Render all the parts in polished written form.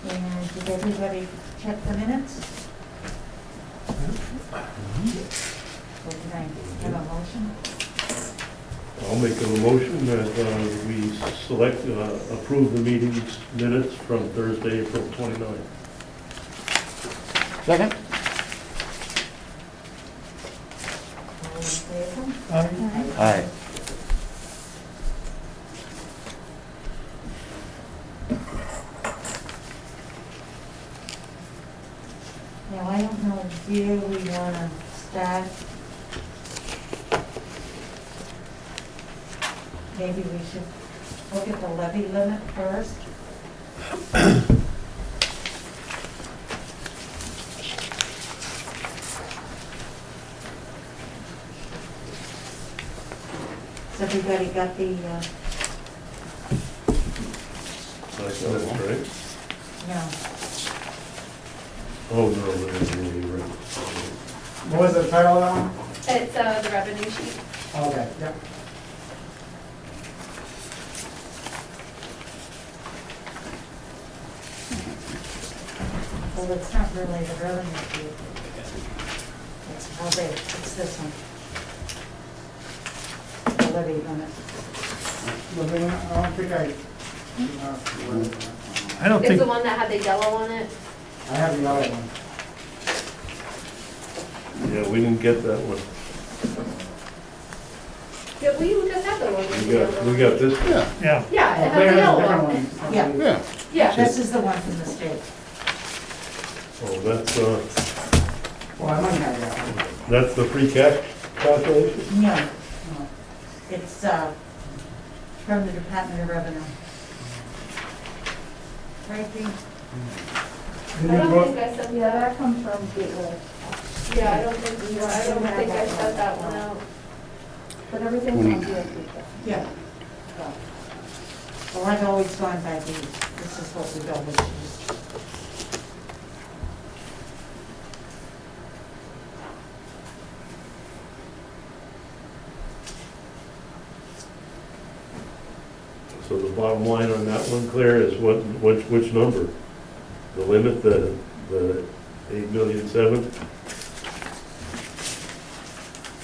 And did everybody check the minutes? Or can I have a motion? I'll make a motion that we select, approve the meeting's minutes from Thursday, April 29th. Second? All in favor? Aye. Now, I don't know where we want to start. Maybe we should look at the levy limit first. Has everybody got the, That's right. no, Oh, no, that's really right. What was the title of that one? It's the revenue sheet. Okay, yep. well, it's not really the revenue sheet. It's how they, it's this one. The levy limit. I don't think I don't It's think, the one that had the yellow on it. I have the other one. Yeah, we didn't get that one. Yeah, we just had the one. with the yellow We on got it. this one. Yeah, yeah. Yeah, it Oh, has the there's a yellow different on it. one. Yeah. yeah. Yeah. This is the one from the state. Oh, Well, I might have that one. that's the free cash calculation? No, no. It's, from the Department of Revenue. Right, Dean? The I new don't book- think I sent Yeah, that. that comes from Gateway, Yeah, I don't think I sent that one out. but everything's on 29. DSP. Yeah. Well, I've always gone by these. This is what we've always used. So the bottom line on that one, Claire, is which number? The limit, the 8,000,007?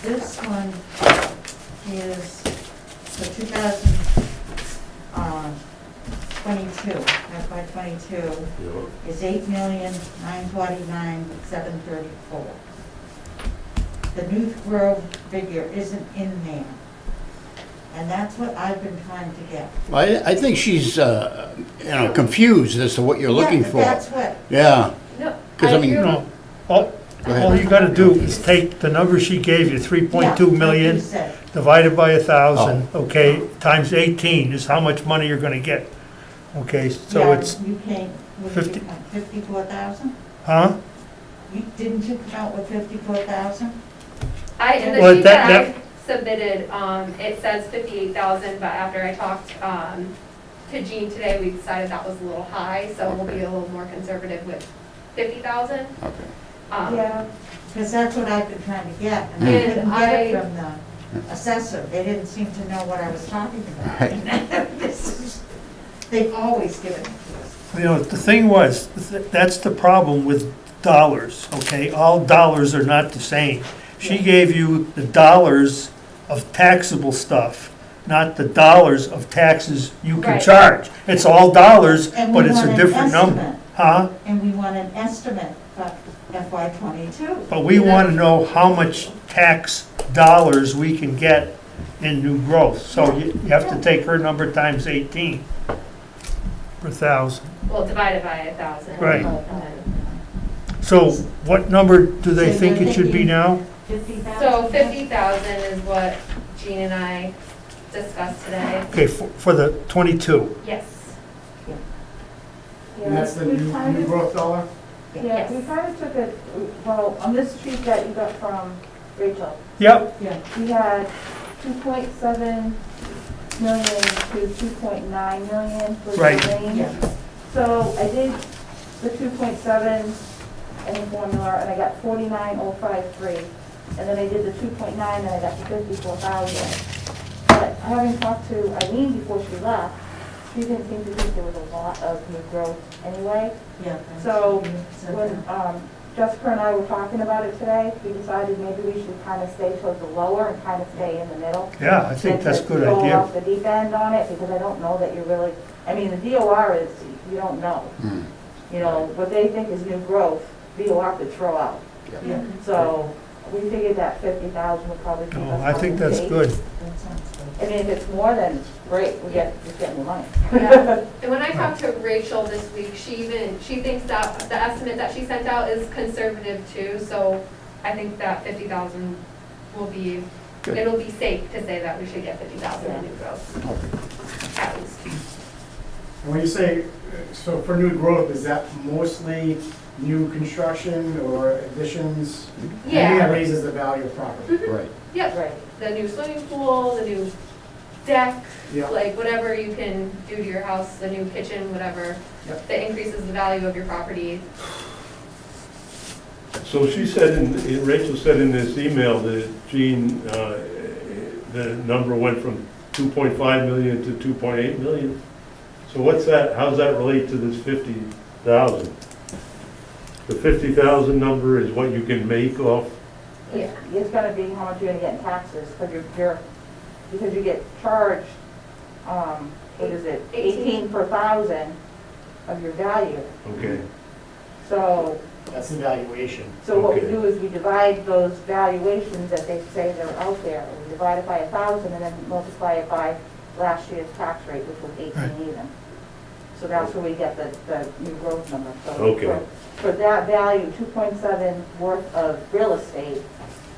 This one is for 2022, FY '22, Yeah. is 8,949,734. The new growth figure isn't in there. And that's what I've been trying to get. I think she's, confused as to what you're looking Yeah, for. but that's what, Yeah, No. 'Cause I mean, agree with- No, all Go ahead. all you gotta do is take the number she gave you, 3.2 yeah, million, like you said. divided by 1,000, okay, times 18 is how much money you're gonna get. Okay, so Yeah, it's, you came, what did you 50 come, 54,000? huh? Didn't you come out with 54,000? In Well, the sheet that- that I submitted, it says 58,000, but after I talked, to Jean today, we decided that was a little high, so we'll be a little more conservative with 50,000. okay. Yeah, because that's what I've been trying to get, and I And couldn't get it I- from the assessor. They didn't seem to know what I was talking about. This is- They've always given it to us. You know, the thing was, that's the problem with dollars, okay? All dollars are not the same. She Yeah. gave you the dollars of taxable stuff, not the dollars of taxes you can Right. charge. It's all dollars, And we but it's want a an different number. estimate. Huh? And we want an estimate for FY '22. But we want to know how much tax dollars we can get in new growth. So you have to take her number times 18 per thousand. Well, divided by 1,000. Right. And then- So what number do they So think you're it should be thinking- now? 50,000? So 50,000 is what Jean and I discussed today. Okay, for the 22. Yes. And that's the new growth dollar? Yeah, Yes. we kind of took it, well, on this sheet that you got from Rachel, Yep, Yeah, we had 2.7 million to 2.9 million for the Right. range. yeah. So I did the 2.7 in the formula, and I got 49,053. And then I did the 2.9, and I got 54,000. But having talked to Eileen before she left, she didn't seem to think there was a lot of new growth anyway. Yeah. So, So when Jessica and I were talking about it today, we decided maybe we should kind of stay towards the lower and kind of stay in the middle. Yeah, I think that's a good Go idea. off the deep end on it, because I don't know that you're really, I mean, the DOR is, you don't know. Hmm. You know, what they think is new growth, DOR could throw out. Yeah, So, we figured that 50,000 would probably keep us. No, I think on that's pace. good. that sounds good. I mean, if it's more, then great, we're getting the money. Yeah. And when I talked to Rachel this week, she thinks that the estimate that she sent out is conservative too, so I think that 50,000 will be, Good. it'll be safe to say that we should get 50,000 in new growth, at least. And when you say, so for new growth, is that mostly new construction or additions? Anything that Yeah, raises the value of property? Right. yep, Right. the new swimming pool, the new deck, Yeah. like whatever you can do to your house, the new kitchen, whatever, Yep. that increases the value of your property. So she said, Rachel said in this email that Gene, the number went from 2.5 million to 2.8 million. So what's that, how's that relate to this 50,000? The 50,000 number is what you can make off, Yeah. It's gonna be how much you're gonna get in taxes, because you get charged, what is it, 18 per thousand of your value. okay, So That's the valuation. what we Okay. do is we divide those valuations that they say they're out there, and we divide it by 1,000 and then multiply it by last year's tax rate, which was 18 even. So that's where we get the new growth number. So Okay. For that value, 2.7 worth of real estate,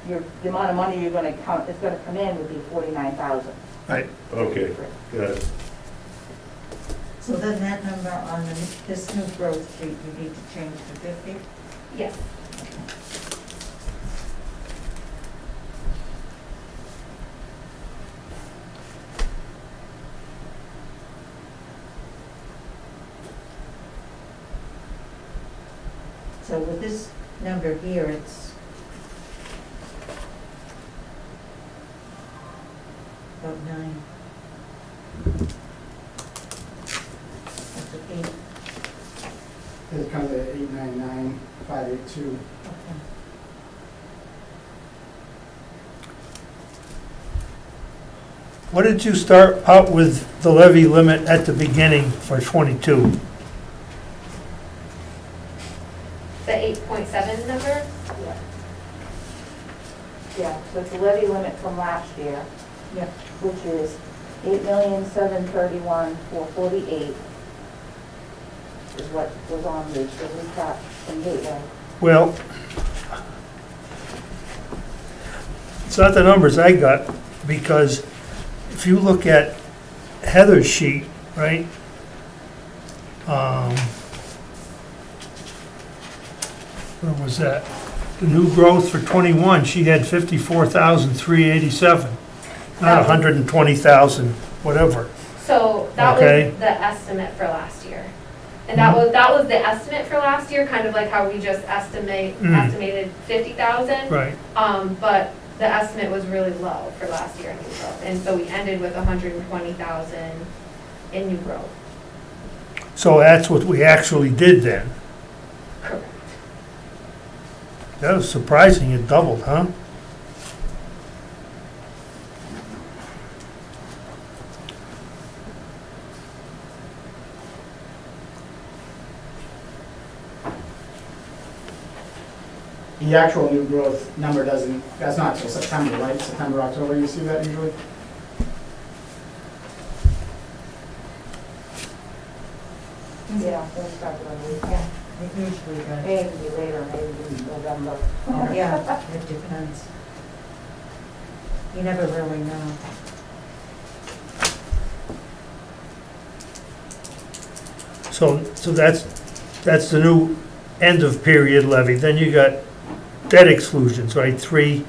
the amount of money it's gonna come in would be 49,000. Right. okay, got it. So then that number on this new growth sheet, you need to change to 50? Yes. So with this number here, it's about 9. That's okay. It comes at 899,582. Okay. What did you start out with the levy limit at the beginning for 22? The 8.7 number? Yeah, so it's the levy limit from last year, Yeah. which is 8,731,448 is what was on the recap from Gateway. Well, it's not the numbers I got, because if you look at Heather's sheet, right? Where was that? The new growth for 21, she had 54,387, not 120,000, whatever. So that Okay. was the estimate for last year. And that was the estimate for last year, kind of like how we just estimated 50,000. Right. But the estimate was really low for last year in new growth. And so we ended with 120,000 in new growth. So that's what we actually did then. Correct. That was surprising, it doubled, huh? The actual new growth number that's not till September, right? September, October, you see that usually? Yeah, we'll start with a week. Yeah, it usually does. Maybe it'll be later, maybe in November. Oh, yeah, it depends. You never really know. So that's the new end of period levy. Then you got debt exclusions, right? Three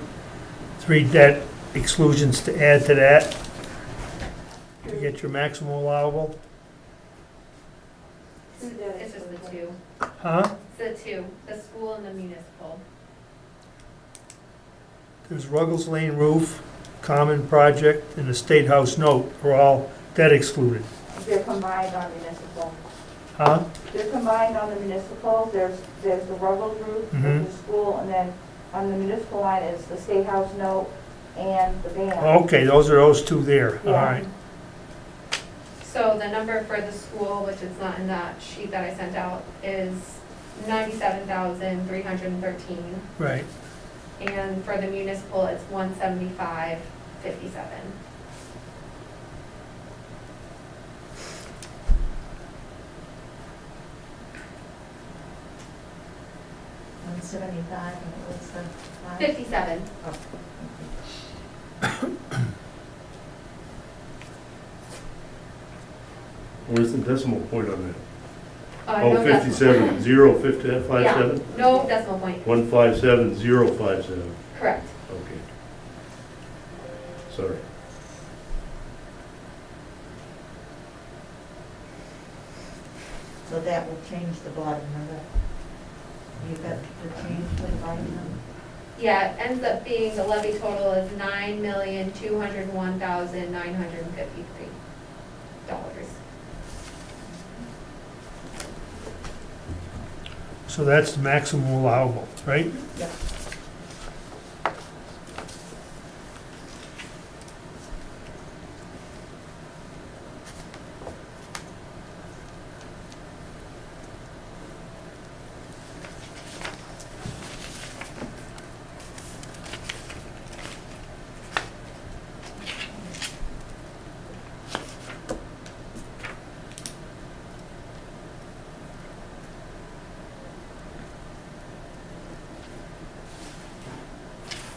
debt exclusions to add to that. You get your maximum allowable, It's just the two. huh? It's the two, the school and the municipal. There's Ruggles Lane roof, common project, and the State House note are all debt excluded. They're combined on municipal. Huh? They're combined on the municipal, there's the Ruggles roof, there's the school, and then on the municipal line is the State House note and the band. Okay, those two there, all Yeah. right. So the number for the school, which is not in that sheet that I sent out, is 97,313. Right. And for the municipal, it's 175,57. 175, and what's the five? 57. Oh, Where's the decimal point on that? No Oh, decimal. 57, 057? Yeah, no decimal point, 157,057. correct. Okay. Sorry. So that will change the bottom number. You got the change for the bottom number? Yeah, it ends up being, the levy total is $9,201,953. So that's the maximum allowable, right? Yep.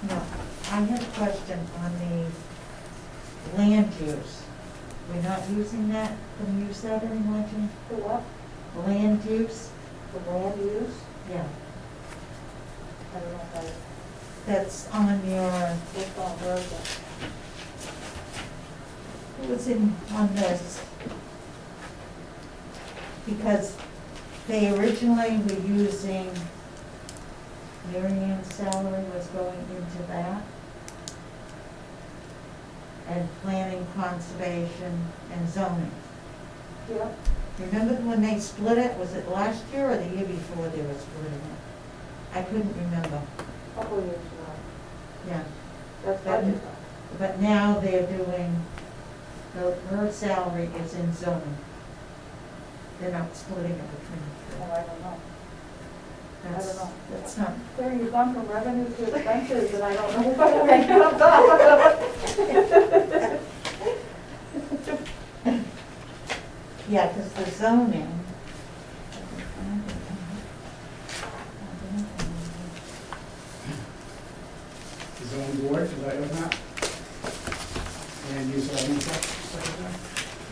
No, I had a question on the land use. We're not using that, can we use that anymore, Jane? The what? Land use? The land use? Yeah, I don't know if that is, that's on your, what's on version. it was in, on this. Because they originally were using, Mary Ann's salary was going into that. And planning, conservation, and zoning. Yeah. Remember when they split it, was it last year or the year before they were splitting it? I couldn't remember, Couple of years ago. yeah. That's But- budget. But now they're doing, her salary is in zoning. They're not splitting it between the Oh, two. I don't know. That's, don't know. that's not, Claire, you've gone from revenue to expenses, and I don't know what to make up of. yeah, because the zoning. The zoning board, is that on that? And use zoning secretary?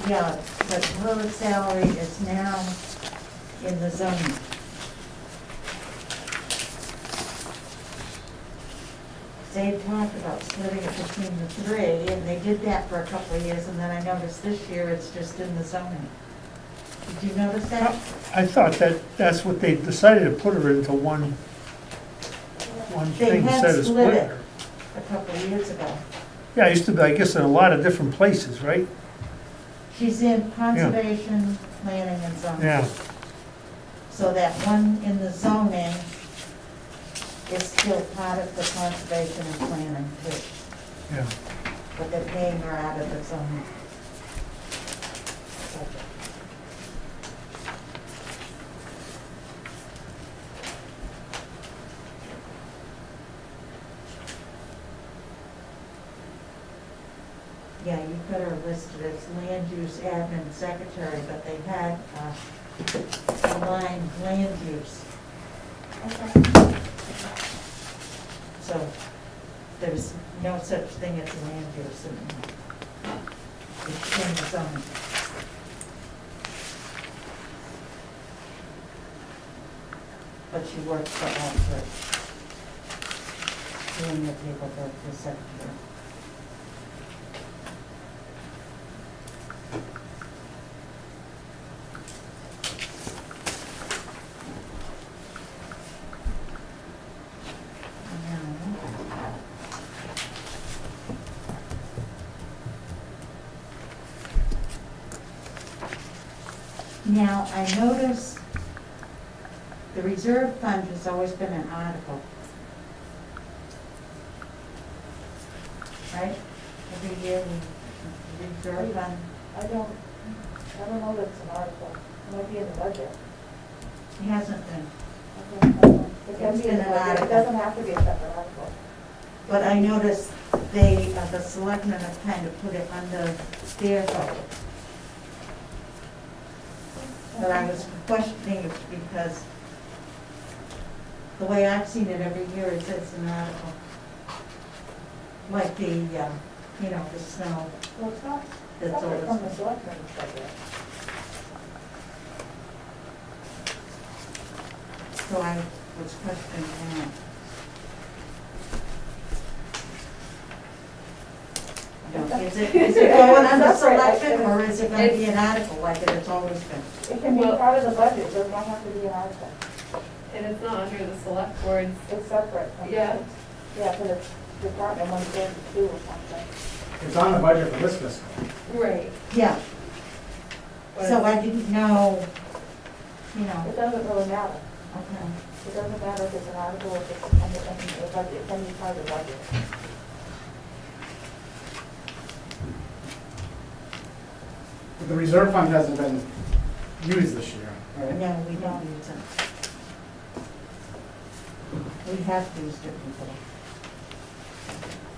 Yeah, but her salary is now in the zoning. They talked about splitting it between the three, and they did that for a couple of years, and then I noticed this year it's just in the zoning. Did you notice that? I thought that's what they decided to put her into one They thing had instead of split splitting it her. a couple of years ago. Yeah, it used to be, I guess, in a lot of different places, right? She's in conservation, planning, and zoning. Yeah, So that one in the zoning is still part of the conservation and planning too, yeah. but they're paying her out of the zoning. budget. Yeah, you've got her listed as land use admin secretary, but they had a line land use. So there's no such thing as land use anymore. It's in the zone. But she works for all three. Doing the paperwork for secretary. Now, Now, I notice the reserve fund has always been an article. Right? Every year, we reserve fund, I don't know that it's an article, it might be in the budget. it hasn't been. It can It's be in been the an budget, it article. doesn't have to be a separate article. But I noticed they, the selectmen have kind of put it under their vote. But I was questioning it because the way I've seen it every year is it's an article. Like the, the snow Well, it's not that's separate always. from the selectmen's budget. So I was questioning that. Is it going under selection or is it gonna be an article like it has always been? It can be Well- part of the budget, it does not have to be an article. And it's not under the select boards. It's separate. from- Yeah. Yeah, because it's Department 132 or something. It's on the budget for this fiscal. Right. Yeah, so I didn't know, It doesn't really matter. okay. It doesn't matter if it's an article, if it's under the budget, it can be part of the budget. But the reserve fund hasn't been used this year, right? No, we don't use it. We have used it before.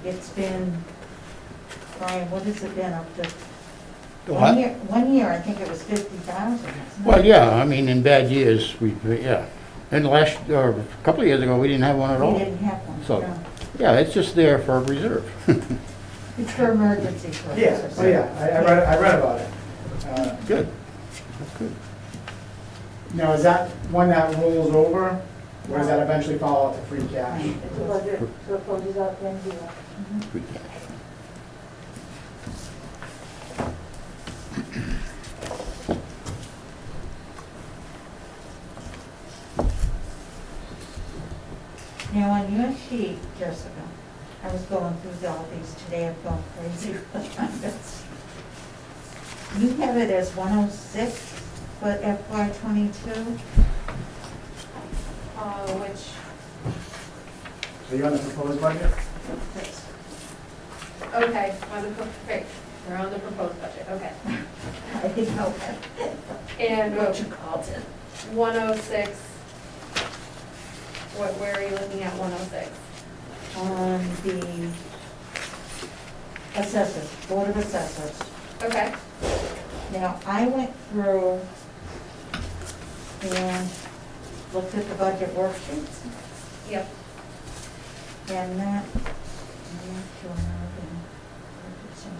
It's been, Brian, what has it been up to? What? One year, I think it was 50,000. Well, yeah, I mean, in bad years, yeah. And or a couple of years ago, we didn't have one at We all. didn't have one, So- no. Yeah, it's just there for a reserve. It's for emergency purposes. Yeah, oh yeah, I read about it. Good. That's good. Now, is that one that rolls over, or does that eventually fall out to free cash? It's a budget, so it closes out the end of the year. Good catch. Now, on your sheet, Jessica, I was going through all these today, I've gone crazy with the numbers. You have it as 106 for FY '22? Which, Are you on the proposed budget? okay, we're on the proposed budget, okay. I didn't know And what you called it. 106, where are you looking at 106? On the assessors, Board of Assessors. Okay, Now, I went through and looked at the budget worksheets, yep. and that, I'm not sure how I can look at some of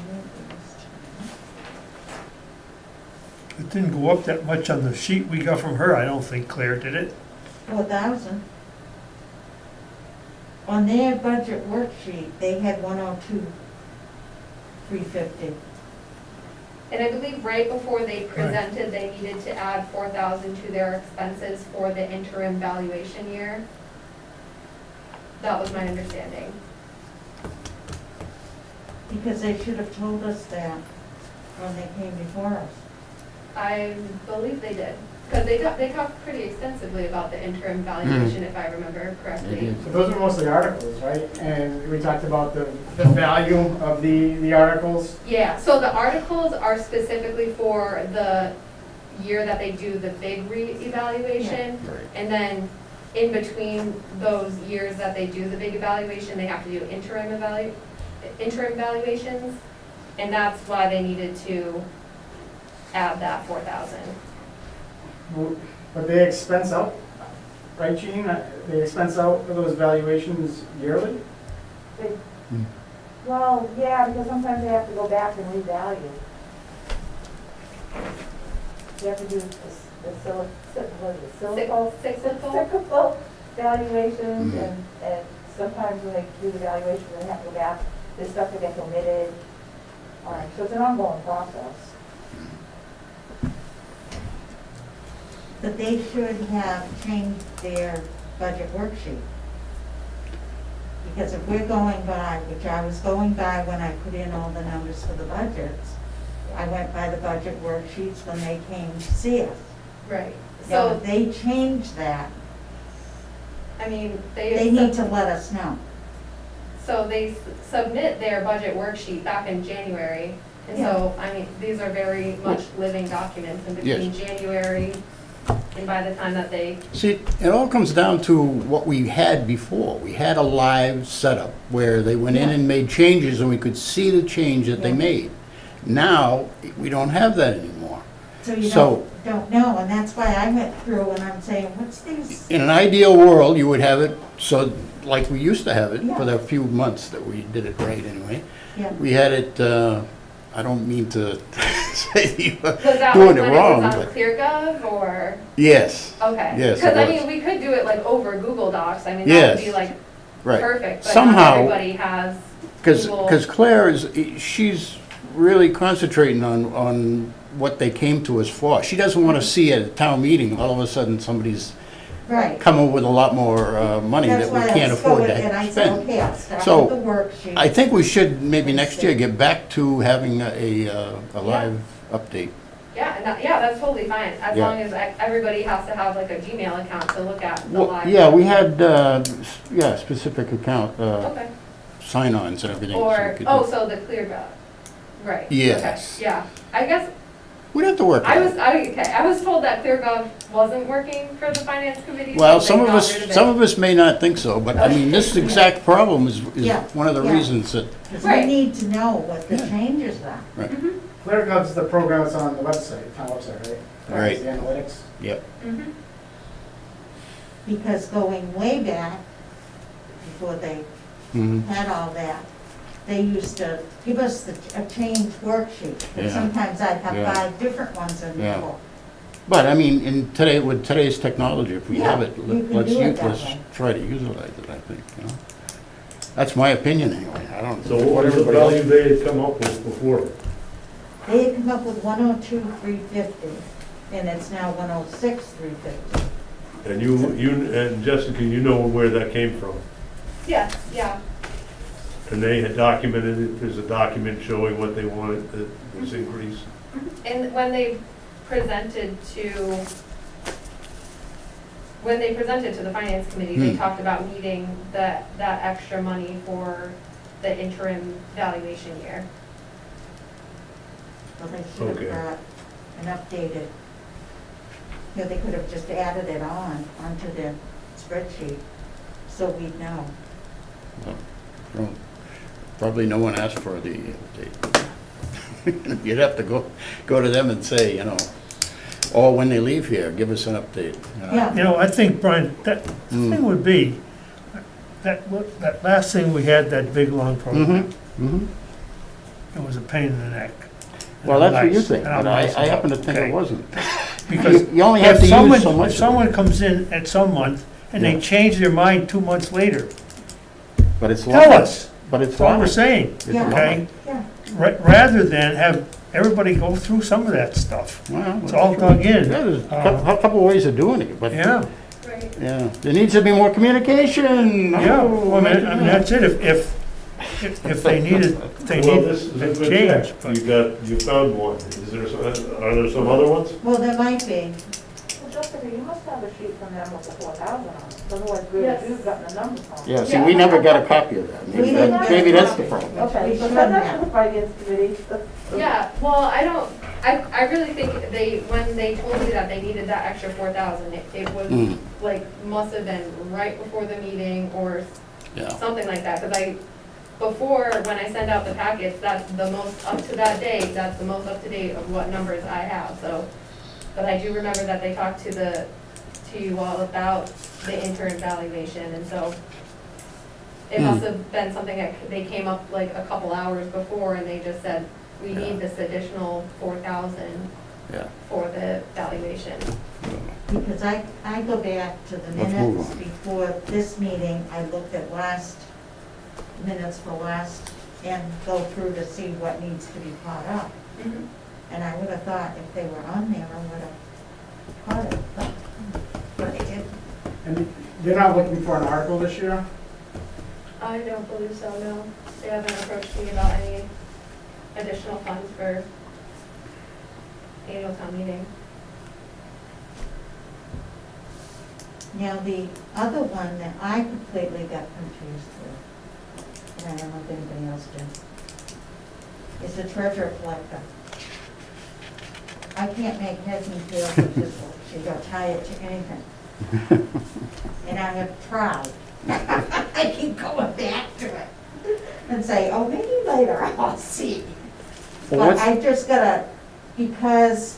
these. It didn't go up that much on the sheet we got from her, I don't think, Claire, did it? 4,000. On their budget worksheet, they had 102, 350. And I believe right before they presented, they needed to add 4,000 to their expenses for the interim valuation year. That was my understanding. Because they should have told us that when they came before us. I believe they did, because they talked pretty extensively about the interim valuation, if I remember correctly. They did. So those are mostly articles, right? And we talked about the value of the articles. Yeah, so the articles are specifically for the year that they do the big re-evaluation. Right. And then in between those years that they do the big evaluation, they have to do interim valuations. And that's why they needed to add that 4,000. But they expense out, right, Gene? They expense out for those valuations yearly? Well, yeah, because sometimes they have to go back and revalue. You have to do cyclical valuations, and sometimes when they do the valuation, they have to go back, there's stuff that gets omitted. So it's an ongoing process. But they should have changed their budget worksheet. Because if we're going by, which I was going by when I put in all the numbers for the budgets, I went by the budget worksheets when they came to see us. Right. Now, So, if they change that, I mean, they need to let us know. So they submit their budget worksheet back in January. And so, I mean, these are very much living documents in between January and by the time that they, See, it all comes down to what we had before. We had a live setup where they went in Yeah. and made changes and we could see the change that they Yeah. made. Now, we don't have that anymore. So you So- don't know, and that's why I went through and I'm saying, what's these? In an ideal world, you would have it so, like we used to have it for Yeah. the few months that we did it right anyway. Yeah. We had it, I don't mean to say that you were was that doing like it when wrong, it was on but ClearGov or? yes, Okay. Yes, it Because I was. mean, we could do it like over Google Docs. I mean, that Yes. would be like right. perfect, but not Somehow- everybody has Google. Because Claire is, she's really concentrating on what they came to us for. She doesn't want to see at a town meeting, all of a sudden, somebody's Right. coming with a lot more money That's that we why can't I afford started, and I to said, spend. okay, I'll start So, with the worksheet. I think we should, maybe next year, get back to having a live update. Yeah, and that, yeah, that's totally fine, as Yeah. long as everybody has to have like a Gmail account to look at the Well, live. yeah, we had, specific account, Okay. sign-ons and everything. so we Or, could oh, do- so the ClearGov, right. Yes. Okay, yeah, I guess, We'd have to work I on was, it. I was told that ClearGov wasn't working for the finance committee. Well, so some they of got us, rid of it. some of us may not think so, but I mean, this exact problem is Yeah, one of the yeah. reasons that, Because we Right. need to know what the Yeah. changes are. ClearGov's the program that's on the website, town website, right? Right. The analytics. yep. Mhm. Because going way back, before they Mhm. had all that, they used to give us a change worksheet. And Yeah. sometimes I'd have Yeah. 5 different ones in the Yeah. book. But I mean, with today's technology, if we Yeah, have it, you can let's do it that let's way. try to utilize it, I think, you know? That's my opinion anyway, I don't. So what was the everybody else- value they had come up with before? They had come up with 102,350, and it's now 106,350. And you and Jessica, you know where that came from? Yeah, yeah, And they had documented it, there's a document showing what they wanted, that was increased. and when they presented to the finance committee, they Hmm. talked about needing that extra money for the interim valuation year. Well, they should Okay. have got an updated, they could have just added it onto the spreadsheet, so we'd know. Well, probably no one asked for the update. You'd have to go to them and say, you know, or when they leave here, give us an update. you know? Yeah. You know, I think, Brian, that thing would be, that last thing we had, that big, long program, Mhm, mhm. it was a pain in the neck. Well, that's what you Nice, think, and I'm but nice I happen to about it, think it okay? wasn't. Because You only have if to use someone, so much if of someone it. comes in at some month and they Yeah. change their mind 2 months later, But it's tell live. us, But it's that's what we're live. saying, It's Yeah. live. okay? Yeah, Rather than have everybody go through some of that stuff. Well, It's all that's true. dug in. Yeah, there's a couple ways of doing it, but. Yeah, Right. Yeah, there needs to be more communication. yeah, Oh, well, I mean, that's it, if they needed, they Well, need this is a a good change, check. but. You found one. Are there some other ones? well, there might be. Well, Jessica, you must have a sheet from them with the 4,000 on it, otherwise we Yes. you've gotten the numbers on it. Yeah, see, we never got a copy of that. We didn't get Maybe a that's copy. the problem. Okay, We so should send that have. to the finance committee. Yeah, well, I really think when they told me that they needed that extra 4,000, it was Mm. like, must have been right before the meeting or Yeah, something like that, because before, when I send out the packets, that's the most up to that date, that's the most up to date of what numbers I have, so. But I do remember that they talked to you all about the interim valuation, and so it must have been something that they came up like a couple hours before, and they just said, we need this additional 4,000 yeah. for the valuation. Because I go back to the Let's move minutes on. before this meeting, I looked at minutes for last, and go through to see what needs to be caught up. And I would have thought if they were on there, I would have caught it, but I didn't. And you're not looking for an article this year? I don't believe so, no. They haven't approached me about any additional funds for annual town meeting. Now, the other one that I completely got confused with, and I don't know if anybody else did, is the treasurer collector. I can't make heads and tails of this one, she got tied to anything. And I have tried. I keep going back to it and say, oh, maybe later I'll see. Well, But I just gotta, because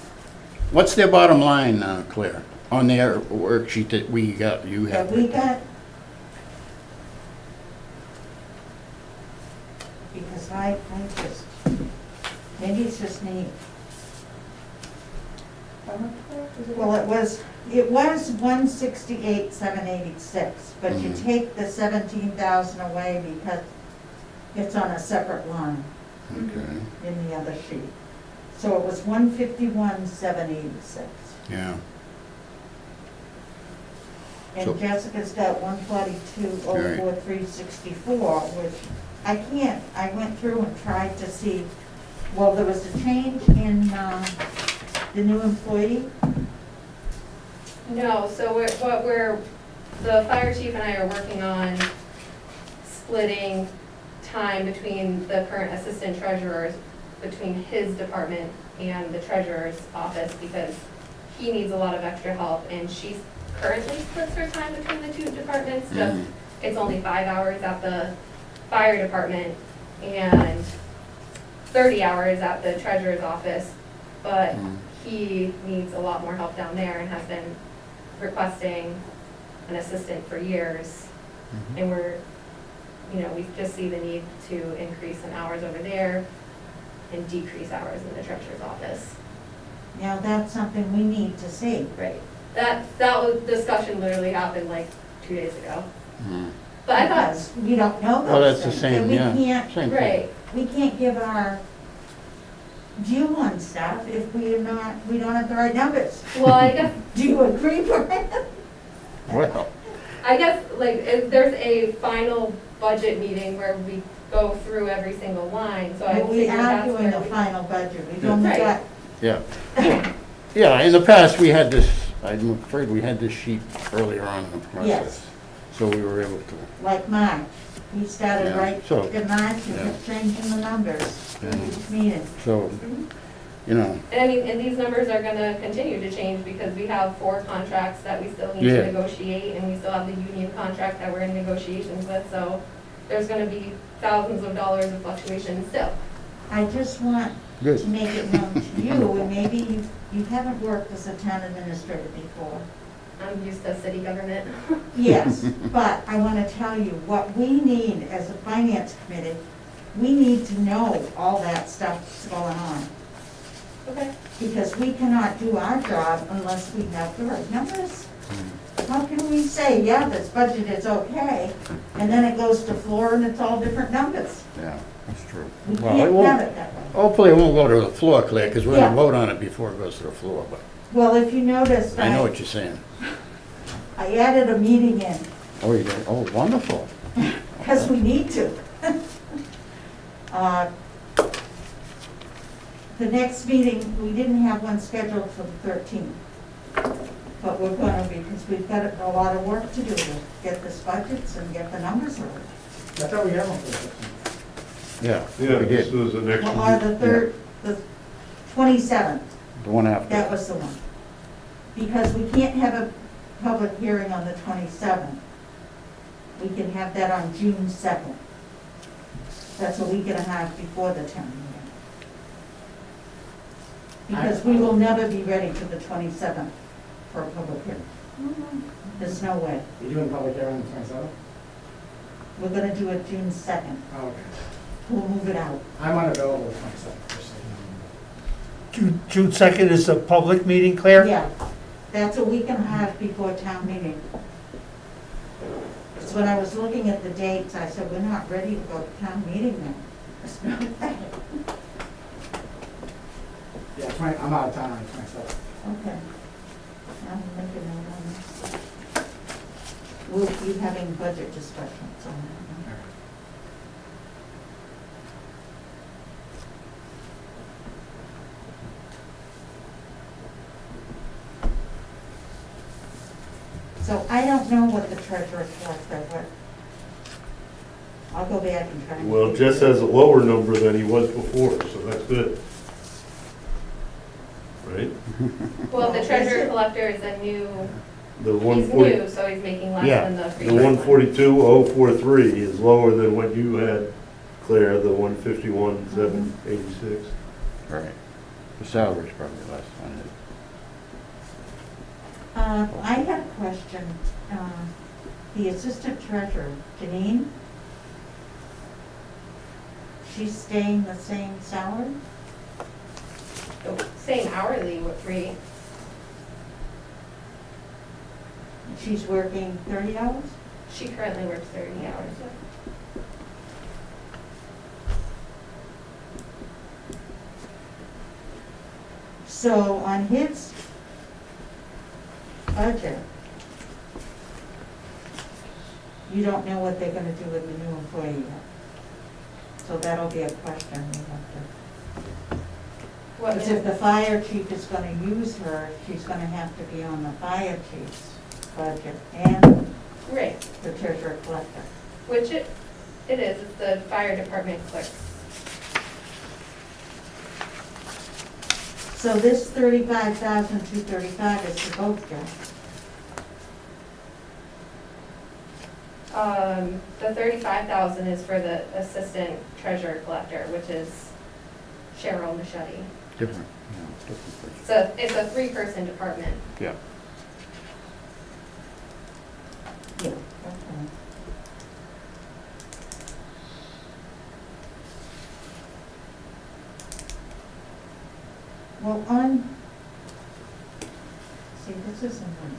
What's their bottom line, Claire, on their worksheet that we got, you that have? we got, because I just, maybe it's just me. Well, it was 168,786, but you Mhm. take the 17,000 away because it's on a separate line Okay, in the other sheet. So it was 151,786. yeah. So- And Jessica's got 142,04364, which I can't, I went through and tried to see, well, there was a change in the new employee. No, so the fire chief and I are working on splitting time between the current assistant treasurers, between his department and the treasurer's office, because he needs a lot of extra help, and she currently splits her time between the two departments, just, Mhm. it's only 5 hours at the fire department and 30 hours at the treasurer's office, but Mhm. he needs a lot more help down there and has been requesting an assistant for years. Mhm. And we just see the need to increase some hours over there and decrease hours in the treasurer's office. Now, that's something we need to see. Right. That discussion literally happened like 2 days ago. Mhm. But I thought, Because we don't know Well, those that's the things. same, And yeah. we can't, Same thing. right, we can't give our view on stuff if we don't have the right numbers. well, I guess Do you agree, Brian? Well, like, if there's a final budget meeting where we go through every single line, so I Well, we figured are that's doing where the we. final budget. We've only Right. got, yeah. Yeah, in the past, we had this, I'm afraid we had this sheet earlier on in the process. Yes. So we were able to, like March. We started Yeah, right so- in March and yeah. kept changing the numbers Yeah. each meeting. so, Mhm. you know, And I mean, and these numbers are gonna continue to change because we have 4 contracts that we still need Yeah. to negotiate, and we still have the union contract that we're in negotiations with, so there's gonna be thousands of dollars of fluctuation still. I just want good. to make it known to you, and maybe you haven't worked as a town administrator before. I'm used to city government. Yes, but I want to tell you, what we need as a finance committee, we need to know all that stuff that's going on. Okay. Because we cannot do our job unless we have the right numbers. How can we say, yeah, this budget is okay, and then it goes to floor and it's all different numbers? Yeah, that's true. We Well, it can't have won't, it that way. hopefully it won't go to the floor, Claire, because we're Yeah. gonna vote on it before it goes to the floor, but Well, if you noticed, I know what you're saying. I added a meeting in, Oh, you did, oh, wonderful. because we need to. The next meeting, we didn't have one scheduled for the 13th, but we're gonna, because we've got a lot of work to do to get this budgets and get the numbers right. I thought we had one for the 15th. Yeah, Yeah, we this did, was the next Or one. the 27th, the one after. that was the one. Because we can't have a public hearing on the 27th. We can have that on June 2nd. That's a week and a half before the town meeting. Because we will never be ready for the 27th for a public hearing. There's no way. You're doing public hearing on the 27th? We're gonna do it June 2nd. Oh, okay. We'll move it out. I'm unavailable the 27th, just so you know. June 2nd is a public meeting, Claire? Yeah, that's a week and a half before town meeting. So when I was looking at the dates, I said, we're not ready to go to town meeting now. There's no way. Yeah, I'm out of town on the 27th. Okay. I'm making a note on this. We'll be having budget discussions on that. So I don't know what the treasurer collector, but I'll go back and try. and Well, figure Jess it out. has a lower number than he was before, so that's good. Right? Well, the Is treasurer it? collector is a new, The he's 140, new, so he's making less Yeah. than the the previous one. 142,043 is lower than what you had, Claire, the 151,786. Right. The salary's probably less on it. I had a question. The assistant treasurer, Janine, she's staying the same salary? The Same hourly rate. She's working 30 hours? She currently works 30 hours. So on his budget, you don't know what they're gonna do with the new employee yet. So that'll be a question we have to. What Because if the fire chief is gonna use her, she's gonna have to be on the fire chief's budget and Right, the treasurer collector. which it is, it's the fire department clerk. So this 35,235 is for both jobs. The 35,000 is for the assistant treasurer collector, which is Cheryl Machete. Different, yeah, different. So it's a three-person department. Yeah. Yeah. Okay. Well, see, this isn't right.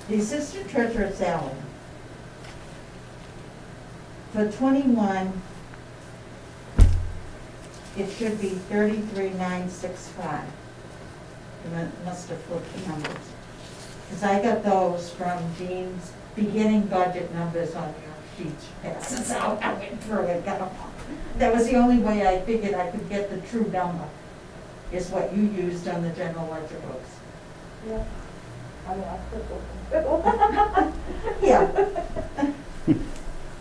The assistant treasurer salary for 21, it should be 33,965. You must have flipped the numbers. Because I got those from Jean's beginning budget numbers on your sheet. Passes out, I went through it, got them all. That was the only way I figured I could get the true number, is what you used on the general ledger books. Yeah. I mean, I could. Yeah.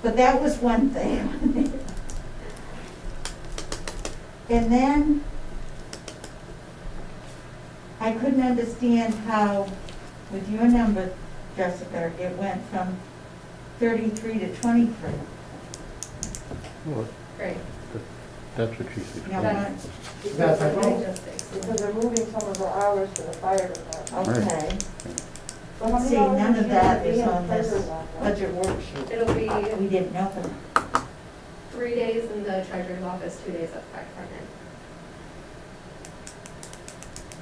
But that was one thing. And then I couldn't understand how, with your number, Jessica, it went from 33 to 23. Well, Great. that's what she's Now, explaining. what- That's Because like, they're- oh, Just explain. because they're moving some of the hours to the fire department. okay. So how many See, hours none is of she that gonna be is in on this treasurer's office? budget worksheet. It'll be We didn't know that. 3 days in the treasurer's office, 2 days at the fire department.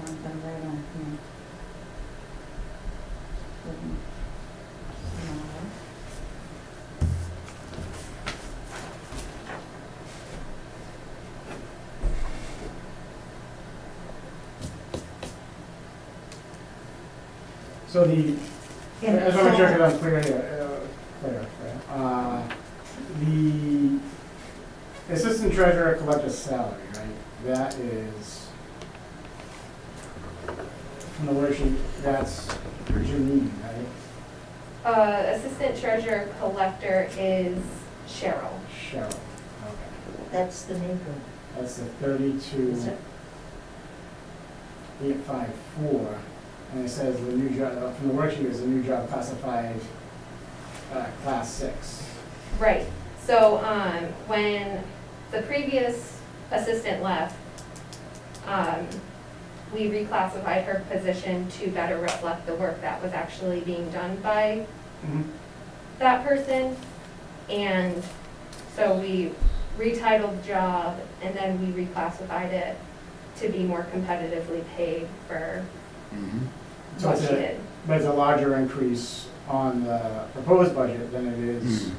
Something right on here. so the, I And just want to check it so- out clear here, Claire. The assistant treasurer collector's salary, right, that is, from the worksheet, that's Janine, right? Assistant treasurer collector is Cheryl. Cheryl, okay. That's the new group. That's the Is 32,854, it? and it says the new job, from the worksheet, is a new job classified, class 6. Right, so, when the previous assistant left, we reclassified her position to better reflect the work that was actually being done by that person. And so we retitled the job and then we reclassified it to be more competitively paid for Mhm. So what it's she a, did. but it's a larger increase on the proposed budget than it is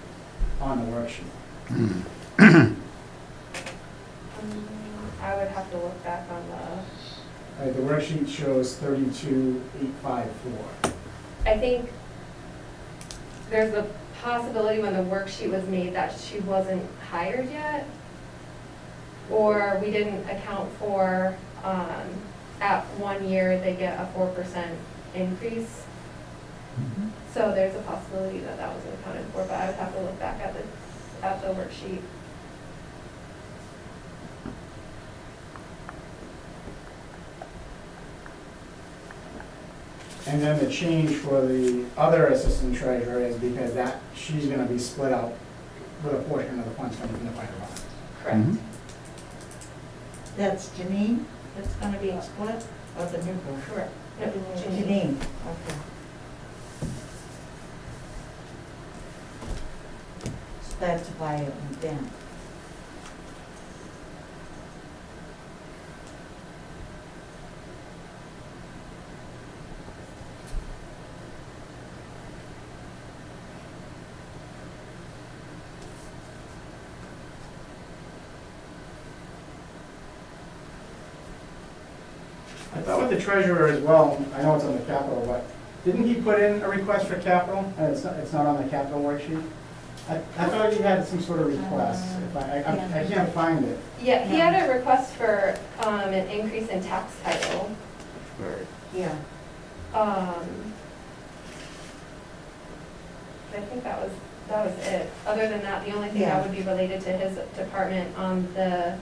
on the worksheet. I would have to look back on the, The worksheet shows 32,854. I think there's a possibility when the worksheet was made that she wasn't hired yet. Or we didn't account for, at 1 year, they get a 4% increase. So there's a possibility that that wasn't accounted for, but I would have to look back at the worksheet. And then the change for the other assistant treasurer is because that, she's gonna be split out with a portion of the funds coming from the fire department. Correct. Mhm. That's Janine, that's gonna be split, or the new girl? Correct. No, Janine. Janine, okay. So that's why it went down. I thought with the treasurer as well, I know it's on the capital, but didn't he put in a request for capital? And it's not on the capital worksheet? I thought he had some sort of request, if I can't find it. Yeah, he had a request for, an increase in tax title. Right. Yeah, I think that was it. Other than that, the only thing Yeah. that would be related to his department on the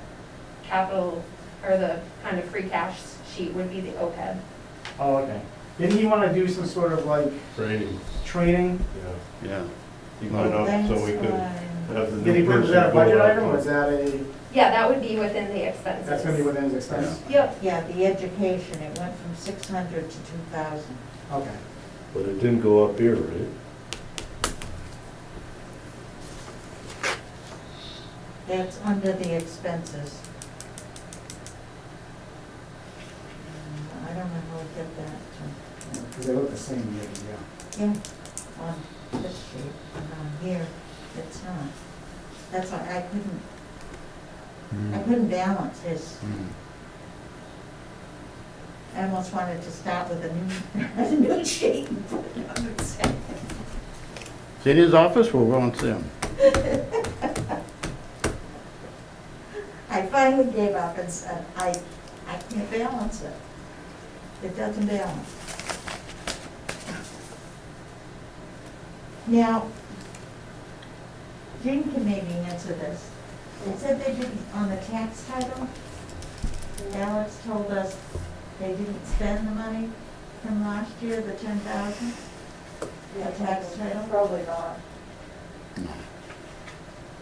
capital, or the kind of free cash sheet would be the OPEB. Oh, okay. Didn't he want to do some sort of like Training, training? yeah. Yeah. He went up so we could That's have the Did he new put, person was that a go budget up. item or is that a, Yeah, that would be within the expenses. that's gonna be within his expense? Yep, yeah, the education, it went from 600 to 2,000. Okay. But it didn't go up here, right? That's under the expenses. I don't know how to get that Because they look the same year to year. to, yeah, on this sheet, and on here, it's not. That's why I couldn't balance his, Mhm. I almost wanted to start with a new sheet and put it on the same. Is he in his office? We'll go and see him. I finally gave up and said, I can't balance it. It doesn't balance. Now, Jean can maybe answer this. It said they didn't, on the tax title, Alex told us they didn't spend the money from last year, the 10,000? The tax title? Probably not.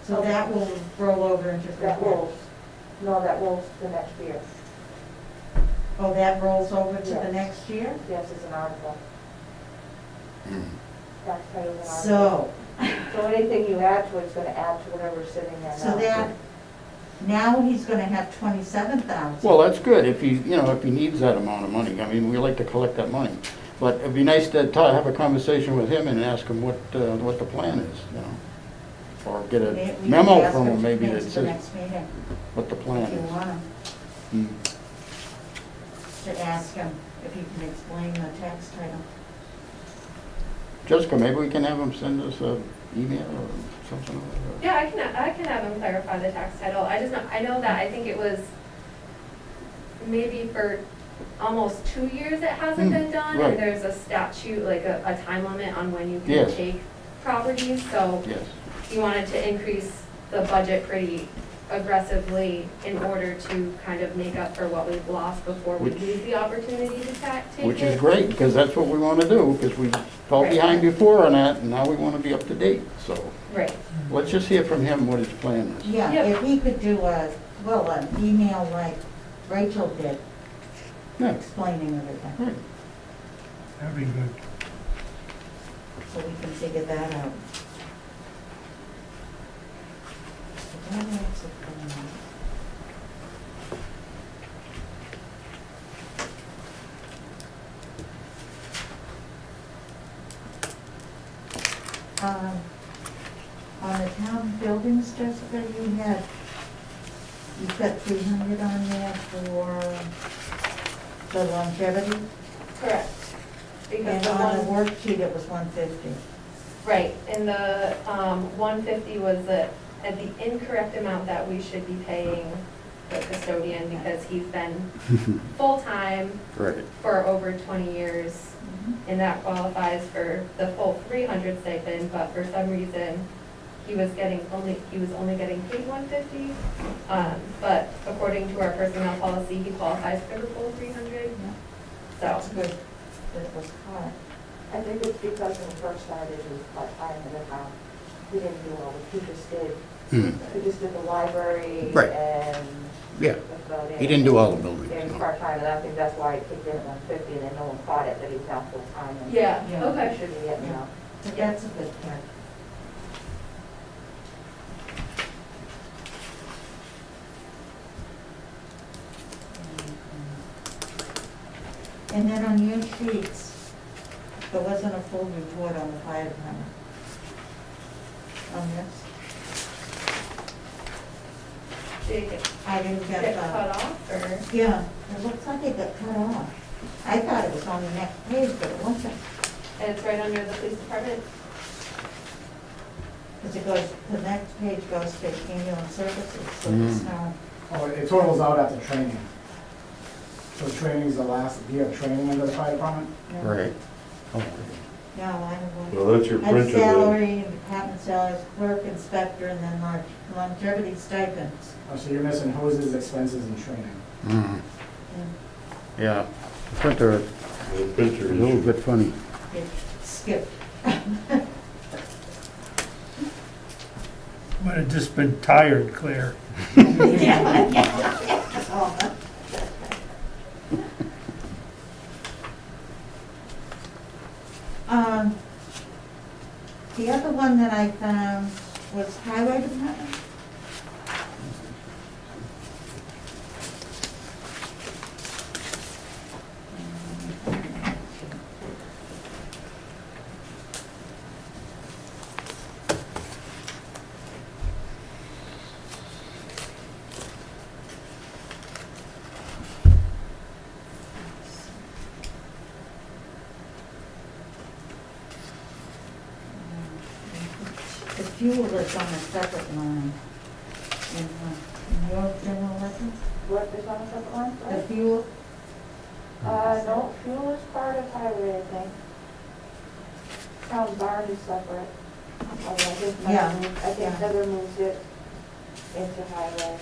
So that will roll over into free That cash? rolls, no, that rolls the next year. Oh, that rolls over to the Yes. next year? Yes, it's an article. Mhm. Tax title is an article. So, So anything you add to it's gonna add to whatever's sitting there now. so that, now he's gonna have 27,000. Well, that's good, if he, if he needs that amount of money. I mean, we like to collect that money. But it'd be nice to have a conversation with him and ask him what the plan is, Or get a We can memo ask from him him to maybe come that to the says next meeting, what the plan if you is. want him, Mm. to ask him if he can explain the tax title. Jessica, maybe we can have him send us an email or something like that. yeah, I can have him clarify the tax title. I know that, I think it was maybe for almost 2 years it hasn't been done. right. And there's a statute, like a time limit on when you can Yes. take properties, so Yes. he wanted to increase the budget pretty aggressively in order to kind of make up for what we've lost before we Which- lose the opportunity to take it. Which is great, because that's what we want to do, because we fell Right. behind before on that, and now we want to be up to date. So Right, let's just hear from him what his plan is. Yeah, Yep. if he could do an email like Rachel did, Yeah. explaining everything, Right. That'd be good. so we can figure that out. So that answers the plan. On the town buildings, Jessica, you've got 300 on there for the longevity, correct. Because and the on the one, worksheet, it was 150. right, and the 150 was at the incorrect amount that we should be paying the custodian because he's been full-time Right. for over 20 years, and that qualifies for the full 300 stipend, but for some reason, he was only getting paid 150. But according to our personnel policy, he qualifies for the full 300. That's So, good that it was caught. I think it's because when he first started, he was part-time, and then he didn't do all the, he just did the library Right. and. Yeah, that's about it. he didn't do all the buildings. And he's part-time, and I think that's why it kicked in at 150, and then no one caught it, that he's now full-time. and yeah, Yeah. He okay. should be getting out. So that's a good part. And then on your sheets, there wasn't a full report on the fire department. On this, Did it I didn't get get cut the, off, or? yeah, it looks like it got cut off. I thought it was on the next page, but it wasn't. And it's right under the police department? Because it goes, the next page goes to ambulance services, so it's now, Oh, it totals out after training. So training's the last, do you have training under the fire department? no, Right. Oh, no, I don't Well, want. that's your That's printer then. salary, and department salaries, clerk, inspector, and then longevity stipends. Oh, so you're missing hoses, expenses, and training. mm, And yeah, the printer The printer is a little is, bit funny. it skipped. Might have just been tired, Claire. The other one that I found was highway department. The fuel is on a separate line in your general ledger. What is on the second line, The sorry? fuel, No, fuel is part of highway, I think. Town barn is separate. Although I think Yeah, I think yeah. Heather moved it into highway.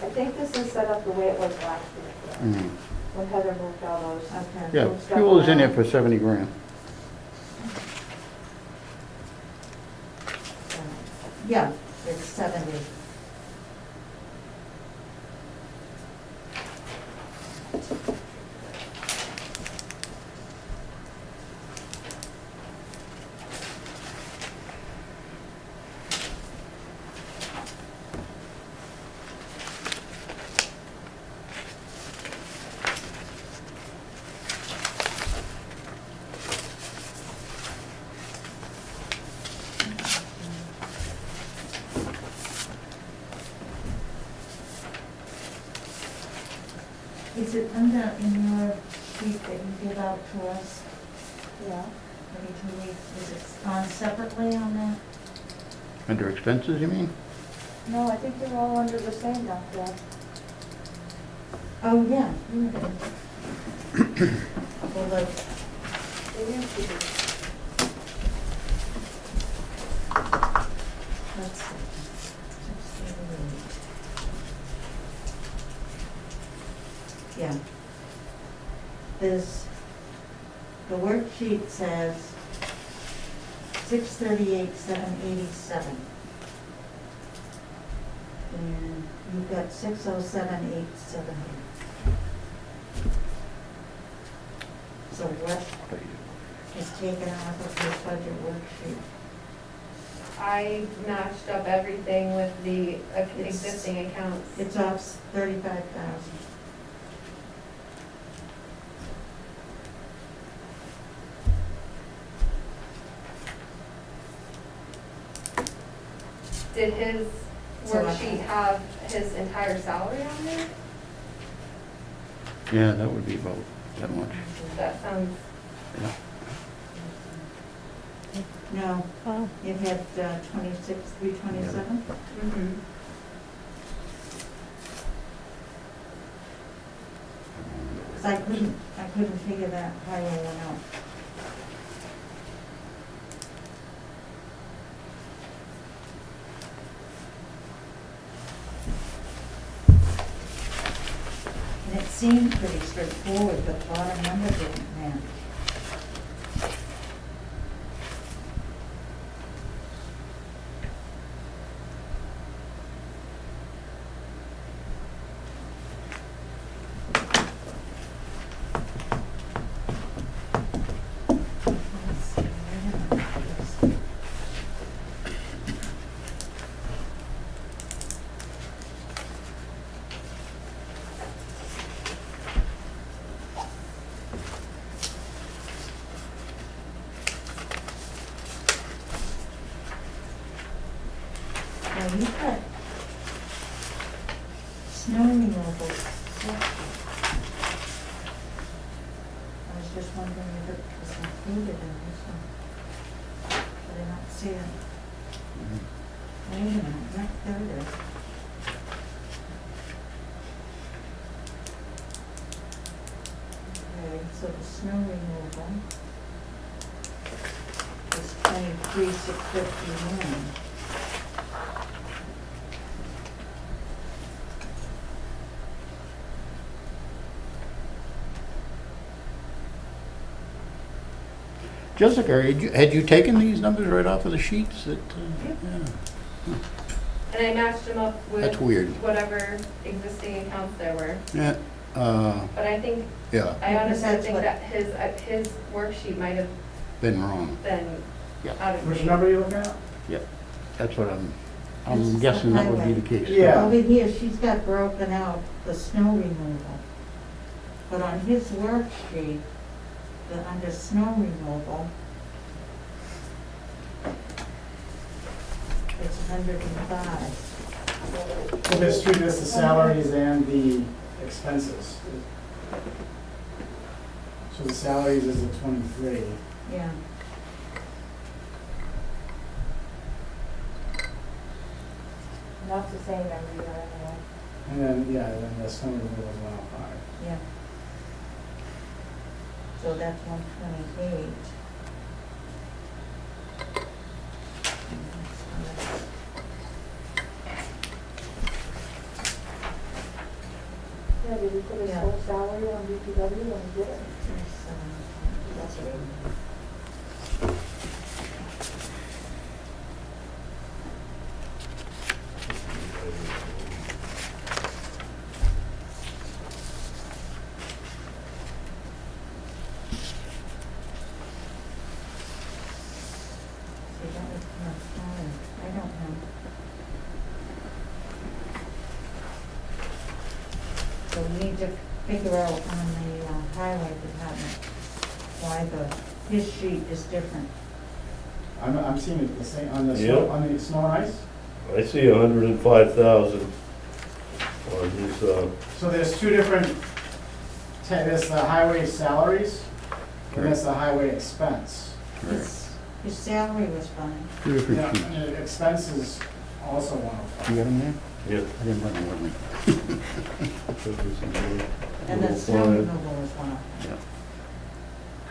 I think this is set up the way it was last year, Mm. when Heather moved all those. okay. Yeah, moved stuff fuel is in there around. for 70 grand. Yeah, it's 70. Is it under in your sheet that you give out to us Yeah. every 2 weeks? Is it on separately on that? Under expenses, you mean? No, I think they're all under the same now, yeah. Oh, yeah. you did. Well, the- They used to be. let's see. 638. Yeah. There's, the worksheet says 638, 787. And you've got 607, 870. So what is taken off of your budget worksheet? I matched up everything with the It's- existing accounts. It's off 35,000. Did his So I- worksheet have his entire salary on there? Yeah, that would be about that much. That sounds, Yeah. No, it had 26, 327. mhm. 'cause I couldn't figure that highway one out. And it seemed pretty straightforward, but the bottom number didn't match. Let's see, wait a minute. Now you've got snow removal section. I was just wondering if it was included in this one. But I don't see it. Wait a minute, right, there it is. Okay, so the snow removal is 23,651. Jessica, had you taken these numbers right off of the sheets that, yeah, And I matched them up that's with weird. whatever existing accounts there were. Yeah, But I think, yeah, I honestly Because think that's that his worksheet might have been wrong. been Yeah. out of Which date. number are you looking at? That's what This I'm is guessing the that would be the highway. case. Yeah. Over here, she's got broken out the snow removal. But on his worksheet, under snow removal, it's 105. So there's two, there's the salaries and the expenses. So the salaries is the 23. Yeah. Not the same every year anyway. And then, yeah, then the snow removal is 105. Yeah. So that's 128. Yeah, did we put his Yeah. whole salary on DPW when we did it? That's right. See, that was kind of fine. I don't know. So we need to figure out on the highway department why his sheet is different. I'm seeing it the same, on the Yeah. snow, on the snow and ice. I see 105,000 on his, So there's two different, there's the highway salaries, and there's the highway expense. His salary was fine. Two Yeah, different sheets. and the expenses also You 105. got them there? yeah. I didn't bring them with me. And then snow removal was one of them.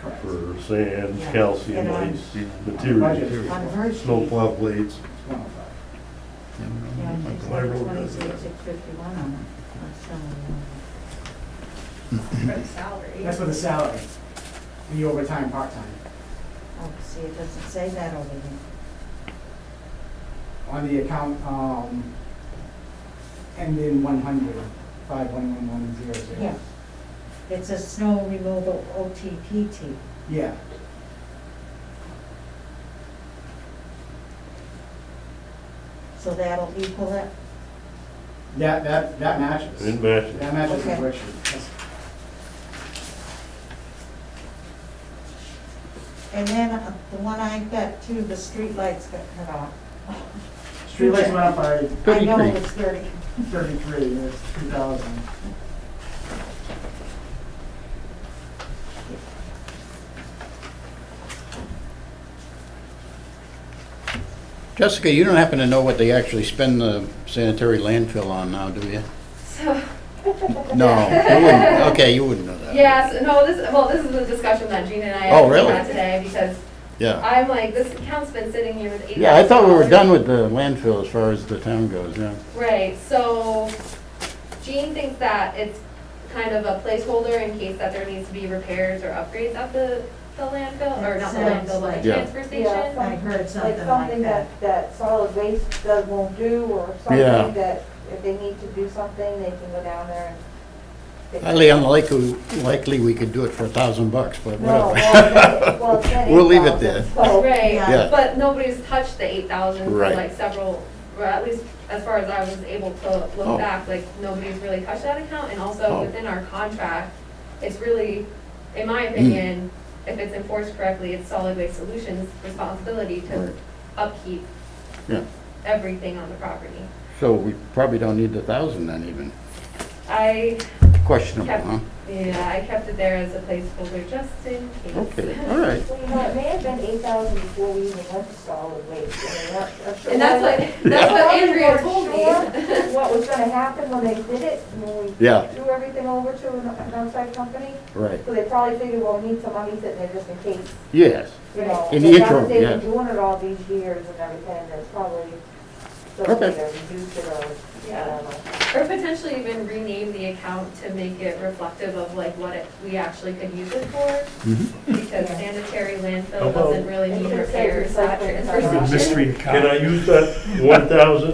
Correct. For sand, Yeah. calcium, And on- ice, Budget. materials, On her sheet. snowplow blades. 105. Yeah, she's My got road does 23,651 on it. On snow removal. For the salary. That's for the salary, and the overtime, part-time. Oh, see, it doesn't say that over here. On the account, ending 100, 511100. Yeah. It's a snow removal OTPT. Yeah, So that'll equal it? that matches. It matches. That matches the Okay. worksheet. That's- And then the one I got too, the streetlights got cut off. Streetlights went up by I know 33. it's 30. 33, it's 2,000. Jessica, you don't happen to know what they actually spend the sanitary landfill on now, do you? So, No, you wouldn't, okay, you wouldn't know that. Yes, no, this is the discussion that Gina and I Oh, actually really? had today, because Yeah. I'm like, this account's been sitting here with $8,000. Yeah, I thought we were done with the landfill as far as the town goes, yeah. Right, so Jean thinks that it's kind of a placeholder in case that there needs to be repairs or upgrades at the landfill, or not the Sounds landfill, but like- the Yeah. transfer station. Yeah. I heard Like something like something that. that solid waste won't do, or Yeah. something that if they need to do something, they can go down there and fix it. Highly unlikely we could do it for $1,000, but No, whatever. well, it's at We'll leave it 8,000, there. so- Right, Yeah. but nobody's touched the 8,000 for Right. like several, or at least as far as I was able to Oh. look back, like nobody's really touched that account. And also Oh. within our contract, it's really, in my opinion, if it's enforced correctly, it's Solid Waste Solutions' responsibility to Right. upkeep Yeah. everything on the property. So we probably don't need the 1,000 then even. I Questionable, kept, huh? yeah, I kept it there as a placeholder just in case. Okay, all right. Well, you know, it may have been 8,000 before we even went to solid waste. I mean, And that's what Andrea told me. What was gonna happen when they did it, when we Yeah. threw everything over to an outside company. Right. So they probably figured, well, we need some money sitting there just in case, Yes. you know. In the but now that interim, they've yes. been doing it all these years and everything, it's probably still Okay. either reduce it or, I don't know. Or potentially even rename the account to make it reflective of like what we actually could use it for. Mhm. Because Yeah. sanitary How landfill about- doesn't really It need should say repairs at recycling. transfer The station. mystery Can I account. use that 1,000?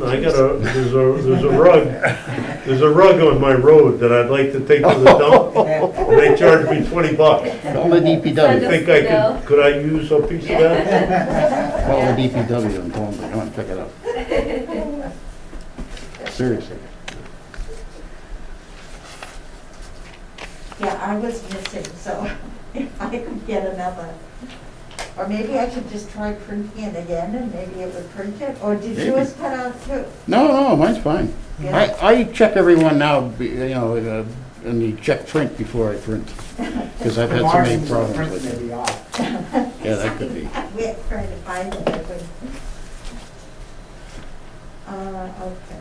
There's a rug on my road that I'd like to take to the dump. And they charge me $20. Call the Send DPW. us- Think I could I use a piece of that? Call the DPW and tell them to come and pick it up. Seriously. Yeah, I was missing, so if I could get another, or maybe I should just try printing it again and maybe it would print it, or did Maybe. yours cut out too? No, mine's fine. Yeah. I check everyone now, and you check print before I print, because I've had so many Margins of the problems print with may it. be off. Yeah, that could be. We're trying to find it, I couldn't. Okay.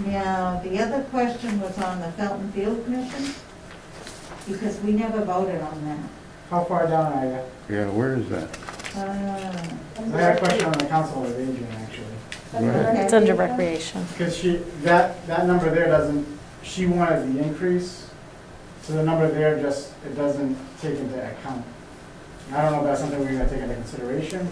Now, the other question was on the Felton Field Commission, because we never voted on that. How far down are you? Yeah, where is that? I had a question on the council of aging, actually. It's under recreation. Because that number there doesn't, she wanted the increase, so the number there just, it doesn't take into account. I don't know if that's something we're gonna take into consideration.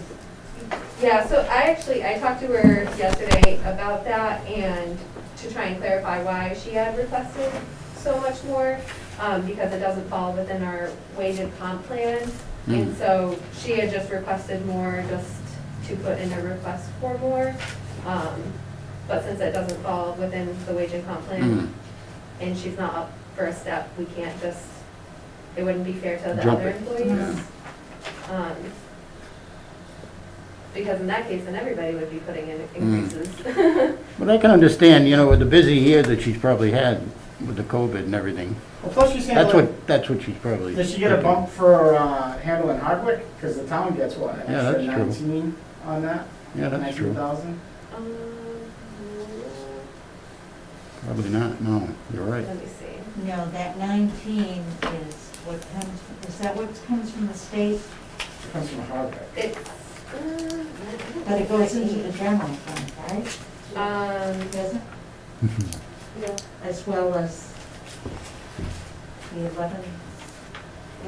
Yeah, so I talked to her yesterday about that and to try and clarify why she had requested so much more, because it doesn't fall within our wage and comp plan. And so she had just requested more just to put in a request for more. But since it doesn't fall within the wage and comp plan and she's not up for a step, we can't just, it wouldn't be fair to the Jump other it. employees. Because in that case, then everybody would be putting in increases. But I can understand, with the busy year that she's probably had with the COVID and everything. Well, plus she's handling, That's what she's probably. did she get a bump for handling Hardwick? Because the town gets what, an Yeah, extra that's true. 19 on that? Yeah, that's true. 19,000? Probably not, no, you're right. Let me see. No, that 19 is what comes, is that what comes from the state? It comes from Hardwick. It's, But it goes into the general fund, right? Doesn't? Yeah. As well as the 11,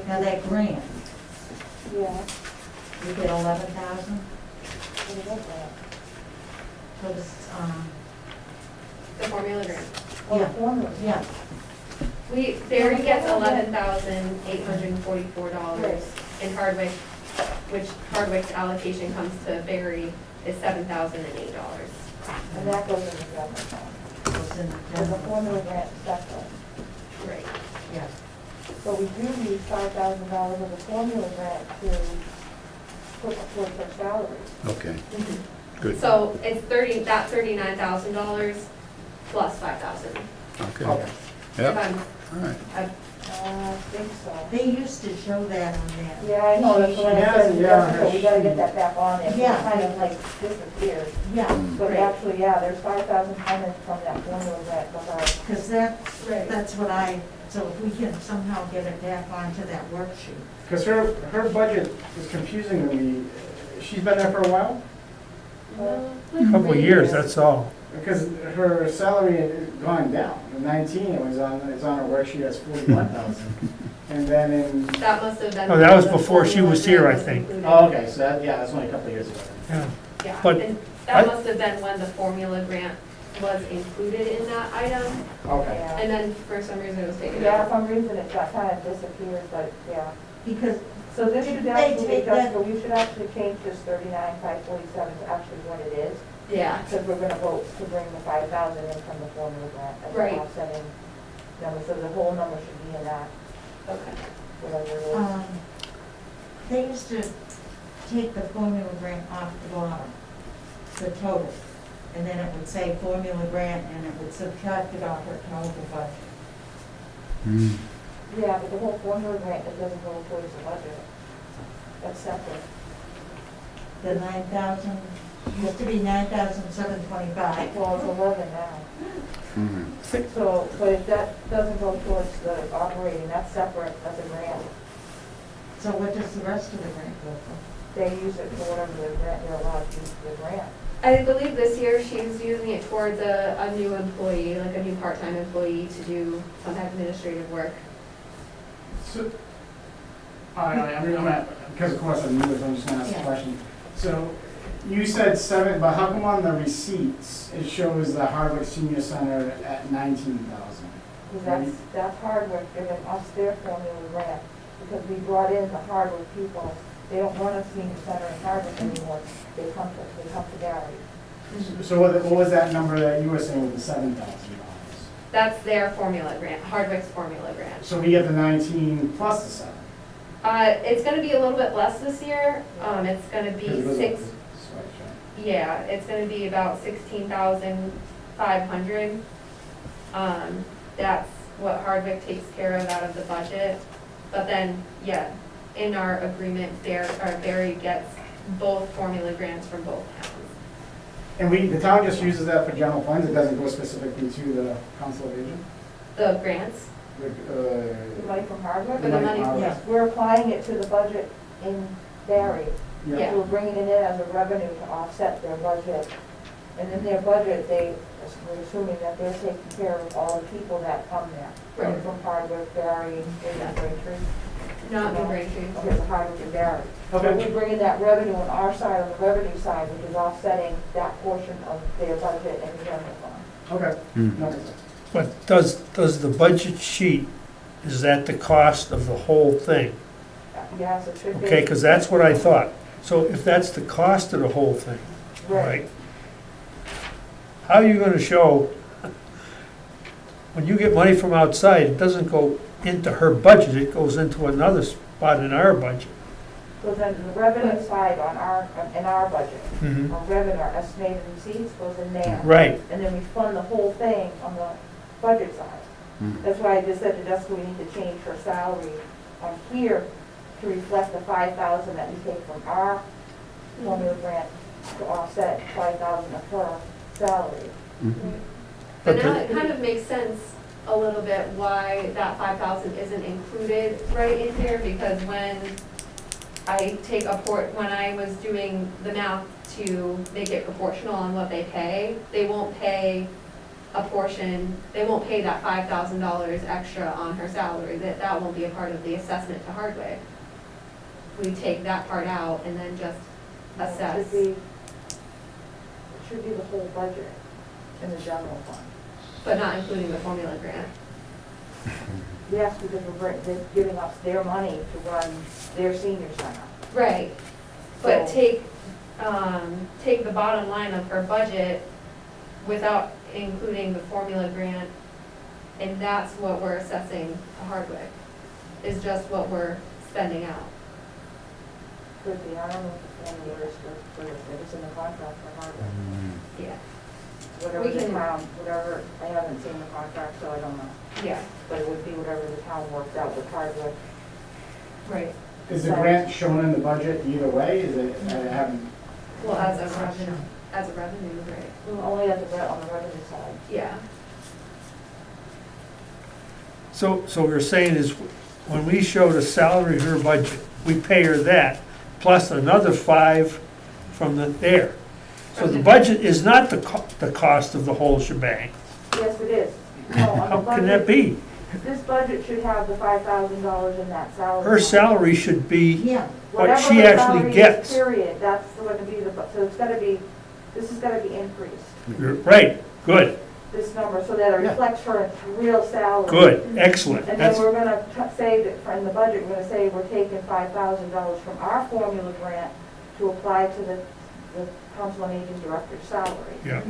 now that grant, Yeah. you get 11,000 What is that? for this, the formula grant. Oh, the Yeah. formula. yeah. Barry gets $11,844 in Hardwick, which Hardwick's allocation comes to Barry is $7,008. And that goes in the general fund. Goes in the There's a general. formula grant separate. Right. Yeah. So we do need $5,000 of the formula grant to put towards their salaries. Okay, good. So it's $39,000 plus 5,000. Okay. Okay. Yeah, If I'm- all right. I think so. They used to show that on that. Yeah, I know, that's what I Yeah, said, yeah. but we gotta get that back on there, 'cause Yeah. it kind of like disappeared. Yeah, But Right. actually, yeah, there's 5,000 coming from that formula that was our, because that's what so if we can somehow get it back onto that worksheet. Because her budget is confusing to me. She's been there for a while? Couple of years, that's all. Because her salary has gone down. In 19, it's on her worksheet as 41,000. And then in, That must have been. Oh, that was the before she formula was here, grant I think. included. oh, okay, so that's only a couple of years ago. Yeah. Yeah, But and I- that must have been when the formula grant was included in that item, Okay. yeah. and then for some reason it was taken Yeah, for out. some reason it got kind of disappeared, but, yeah. Because So this should They actually, take that- Jessica, we should actually change this 39,547 to actually what it is. Yeah, Because we're gonna vote to bring the 5,000 in from the formula grant as Right. an offsetting number, so the whole number should be in that, okay. whatever it is. they used to take the formula grant off the bottom, the total. And then it would say formula grant and it would subtract it off her total budget. Hmm. Yeah, but the whole formula grant, it doesn't go towards the budget. That's separate. The 9,000, used to be 9,725. Well, it's 11 now. Mhm. So, but if that doesn't go towards the operating, that's separate, that's a grant. So what does the rest of the grant go for? They use it for whatever the grant, they're allowed to use the grant. I believe this year she's using it towards a new employee, like a new part-time employee to do some type of administrative work. So, because of course I'm new, so I'm just gonna ask a Yeah. question. So, you said 7, but how come on the receipts, it shows the Hardwick Senior Center at 19,000? Because that's Hardwick giving us their formula grant, because we brought in the Hardwick people. They don't run a senior center in Hardwick anymore, they come to Barre. So what was that number that you were saying with the $7,000? That's their formula grant, Hardwick's formula grant. So we get the 19 plus the 7? It's gonna be a little bit less this year, it's gonna be Because it goes six, up to- yeah, it's gonna be about 16,500. That's what Hardwick takes care of out of the budget. But then, yeah, in our agreement, Barry gets both formula grants from both towns. And the town just uses that for general funds, it doesn't go specifically to the Council of Aging? The grants, The money from Hardwick? For the money, yeah. We're applying it to the budget in Barre. Yeah. So we're bringing it in as a revenue to offset their budget. And in their budget, we're assuming that they're taking care of all the people that come there. Right. From Hardwick, Barre, and Braintree. not New Braintree. Okay, the Hardwick and Barre. So Okay. we bring in that revenue on our side, on the revenue side, which is offsetting that portion of their budget and the general fund. Okay. Hmm. That makes sense. But does the budget sheet, is that the cost of the whole thing? Yes, it should be. Okay, because that's what I thought. So if that's the cost of the whole thing, right? How are you gonna show, when you get money from outside, it doesn't go into her budget, it goes into another spot in our budget. So then the revenue side in our budget, Mhm. our revenue, our estimated receipts goes in there. Right, And then we fund the whole thing on the budget side. Mhm. That's why I just said to Jessica, we need to change her salary on here to reflect the 5,000 that we take from our formula grant to offset 5,000 of her salary. Mhm. But But now the- it kind of makes sense a little bit why that 5,000 isn't included right in here, because when when I was doing the math to make it proportional on what they pay, they won't pay a portion, they won't pay that $5,000 extra on her salary, that won't be a part of the assessment to Hardwick. We take that part out and then just assess. It should be the whole budget in the general fund. But not including the formula grant. Yes, because they're giving us their money to run their senior center. Right, but So- take the bottom line of her budget without including the formula grant, and that's what we're assessing to Hardwick, is just what we're spending out. Could be, I don't know what the formula is for this, it's in the contract for Hardwick. Yeah. whatever We the can- town, whatever, I haven't seen the contract, so I don't know. Yeah, But it would be whatever the town worked out with Hardwick. right. Is the grant shown in the budget either way? Is it, I haven't, Well, as a revenue, right? Well, only on the revenue side. Yeah. So what we're saying is, when we show the salary her budget, we pay her that, plus another 5 from there. So the budget is not the cost of the whole shebang. Yes, it is. No, on the How can that budget- be? This budget should have the $5,000 in that salary. Her line. salary should be Yeah, what Whatever she the actually salary is, gets. Period, that's going to be so it's gotta be, this is gonna be increased, Right, good, this number, so that it Yeah. reflects her real salary. good, excellent. And then That's, we're gonna say that, in the budget, we're gonna say we're taking $5,000 from our formula grant to apply to the council on aging director's salary. yeah.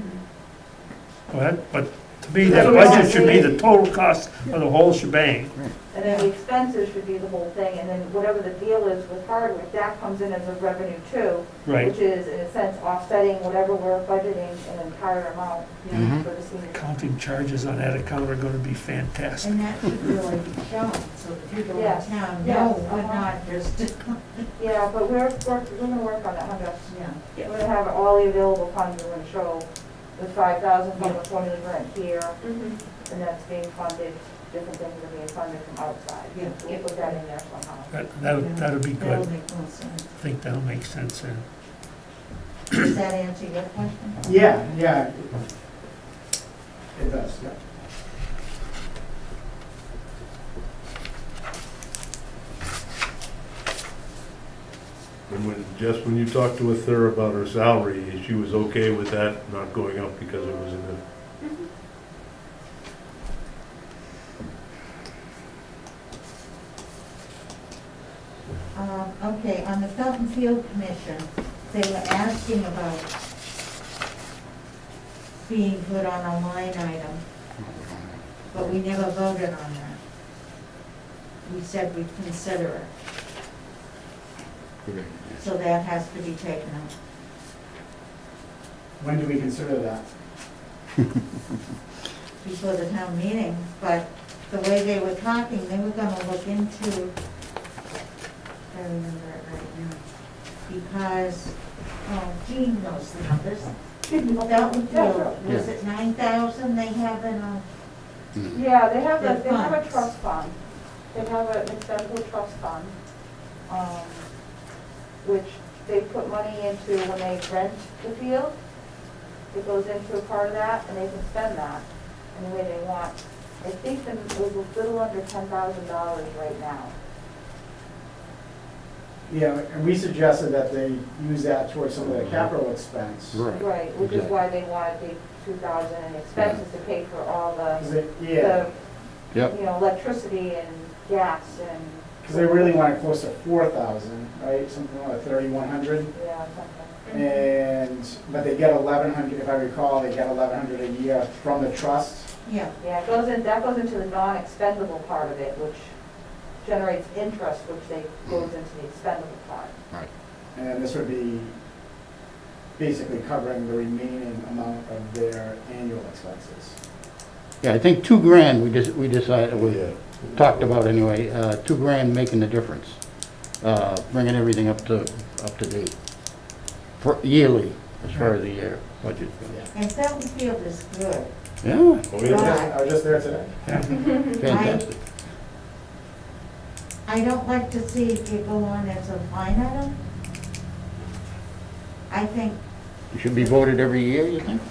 But to me, that budget should be the total cost of the whole shebang. And then the expenses should be the whole thing, and then whatever the deal is with Hardwick, that comes in as a revenue too. Right. Which is, in a sense, offsetting whatever we're budgeting an entire amount Mhm. for the senior. Accounting charges on that account are gonna be fantastic. and that should really be shown, so the people in Yes, town yes, know we're uh-huh. not just, Yeah, but we're gonna work on that, Hunter. yeah. We're gonna have all the available funds, we're gonna show the 5,000 from the formula grant here, Mhm. and that's being funded, different things are being funded from outside. Yeah. We'll put that in there somehow. That'll be That'll good. make more sense. I think that'll make sense. And Does that answer your question? yeah, it does, yeah. And when you talked with her about her salary, she was okay with that not going up because it was in the, Okay, on the Felton Field Commission, they were asking about being put on a line item, but we never voted on that. We said we'd consider it, so that has to be taken out. When do we consider that? Before the town meeting, but the way they were talking, they were gonna look into, I remember it right now, because, Jean knows the numbers. Felton Field, was it 9,000 they have in a, Yeah, they have Their they have a funds. trust fund. They have an expendable trust fund, which they put money into when they rent the field. It goes into a part of that, and they can spend that any way they want. I think that it was a little under $10,000 right now. Yeah, and we suggested that they use that towards some of the capital expense. Right, which is why they wanted the 2,000 in expenses to pay for all 'Cause the, Yeah, Yep. electricity and gas and, because they really wanted close to 4,000, right, something like 3,100. yeah, something. And, but they get 1,100, if I recall, they get 1,100 a year from the trust. yeah, Yeah, that goes into the non-expendable part of it, which generates interest, which goes into the expendable part. And this would be basically covering the remaining amount of their annual expenses. Yeah, I think $2,000, we decided, we yeah. talked about anyway, $2,000 making the difference. Bringing everything up to date. For yearly, as far as the year budget goes. and Felton Field is good. Yeah, Oh, yeah. Right. I was just there today. fantastic. I don't like to see it go on as a line item. I think, It should be voted every year, you think?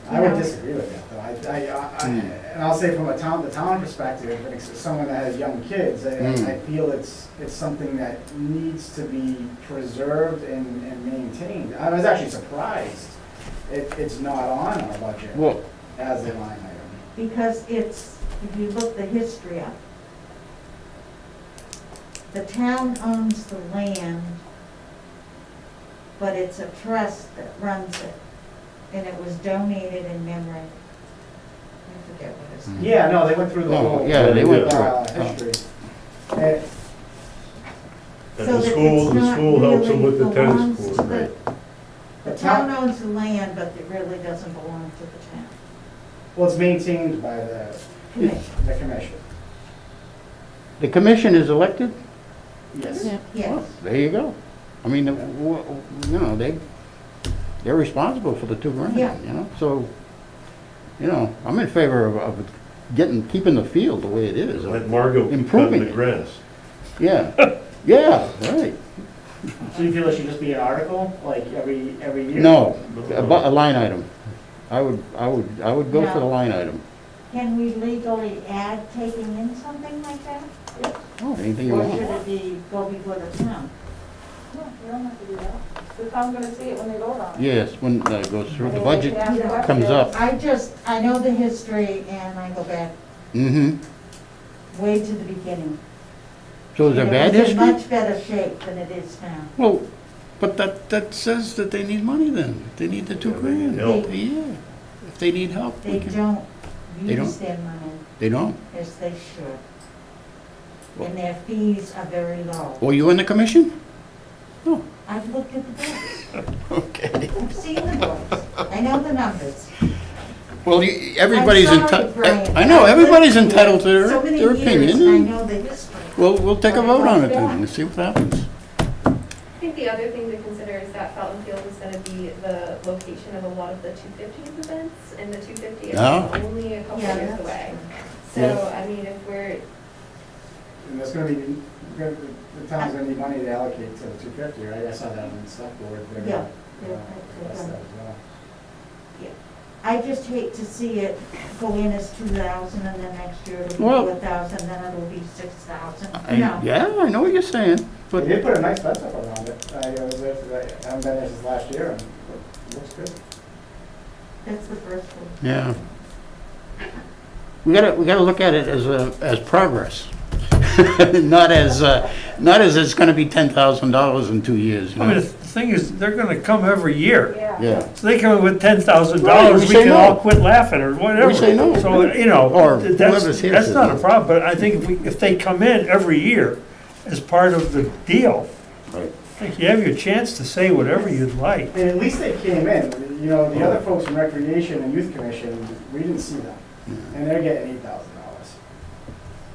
I would disagree with that, though. And I'll say from the town perspective, and it's someone that has young kids, I feel it's something that needs to be preserved and maintained. I was actually surprised it's not on our budget Well, as a line item. because it's, if you look the history up, the town owns the land, but it's a trust that runs it, and it was donated in memory. I forget what it's. Yeah, no, they went through the No, whole. yeah, they went through it. History. And And So the that school, it's the not school helps them really with the tennis belongs to court. the- The town owns the land, but it really doesn't belong to the town. Well, it's maintained by the commission. The commission is elected? Yes. Yes. There you go. I mean, you know, they're responsible for the $2,000, Yeah. you know? So, you know, I'm in favor of keeping the field the way it is. Let Margot cut Improving the it. grass. Yeah, yeah, right. So you feel it should just be an article, like every year? No, a line item. I would go for the line item. Can we legally add taking in something like that? Oh, anything you Or want. should it be, go before the town? No, you don't have to do that. The town's gonna see it when they vote on it. Yes, when it goes through, the They budget can ask questions. comes up. I know the history and I go back way to the beginning. So is there And bad It was in history? much better shape than it is now. Well, but that says that they need money then. They need the $2,000. help. Yeah, if they need help, They we can. don't They don't? use their money They don't? as they should. And their fees are very low. Were you in the commission? I've looked at the books. Okay. I've seen the books. I know the numbers. Well, everybody's I'm sorry, entitled, Brian, I know, I've everybody's lived here entitled to so many their years, opinion. and I and know the history. We'll take a vote on it then and see what happens. I think the other thing to consider is that Felton Field is gonna be the location of a lot of the 250 events, and the 250 is Oh. only a couple Yeah, years that's away. true. So, I mean, if we're, And there's gonna be, the town's gonna need money to allocate to the 250, right? I saw that on the select board. They're Yeah. gonna, Yeah, request yeah. that as well. I just hate to see it go in as 2,000 and then next year it'll be Well- 4,000, then it'll be 6,000. Yeah, I know what you're saying, They but did put a nice fence up around it. I was there, I haven't been there since last year, and it looks good. That's the first one. yeah. We gotta look at it as progress. Not as it's gonna be $10,000 in 2 years, you I mean, the know? thing is, they're gonna come every year. Yeah. Yeah. So they come in with $10,000, Right, we we say can no. all quit laughing or whatever. We say no. So, you know, Or that's whoever's here that's says not a no. problem, but I think if they come in every year as part of the deal, Right. I think you have your chance to say whatever you'd like. And at least they came in, you know, the other folks from Recreation and Youth Commission, we didn't see them, and they're getting $8,000.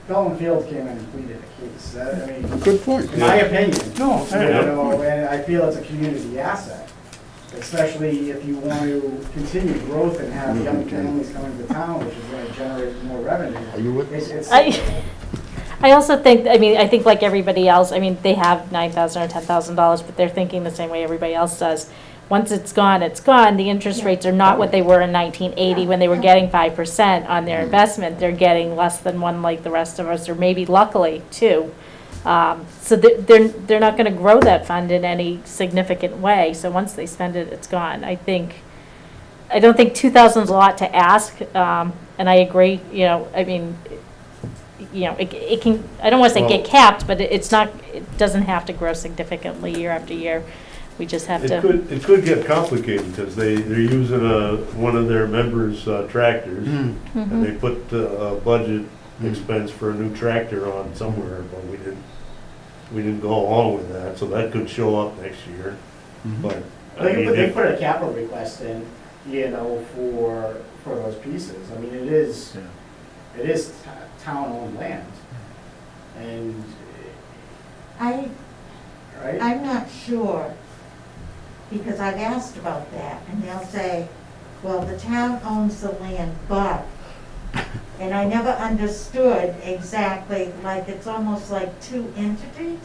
Felton Field came in and pleaded a case, I mean, Good point. in my opinion. No, You know, and I feel it's a community asset, especially if you want to continue growth and have young families coming to town, which is gonna generate more revenue. Are you with? It's, I also think, I mean, I think like everybody else, I mean, they have $9,000 or $10,000, but they're thinking the same way everybody else does. Once it's gone, it's gone. The interest rates are not what they were in 1980 when they were getting 5% on their investment. They're getting less than one like the rest of us, or maybe luckily two. So they're not going to grow that fund in any significant way. So once they spend it, it's gone. I don't think 2,000 is a lot to ask, and I agree. You know, I mean, you know, it can. I don't want to say get capped, but it's not. It doesn't have to grow significantly year after year. We just have to. It could get complicated because they're using one of their members' tractors, and they put a budget expense for a new tractor on somewhere, but we didn't go along with that, so that could show up next year. But I mean, they put a capital request in, you know, for those pieces. I mean, it is town-owned land, and, right? I'm not sure, because I've asked about that, and they'll say, well, the town owns the land, but, and I never understood exactly, like, it's almost like two entities?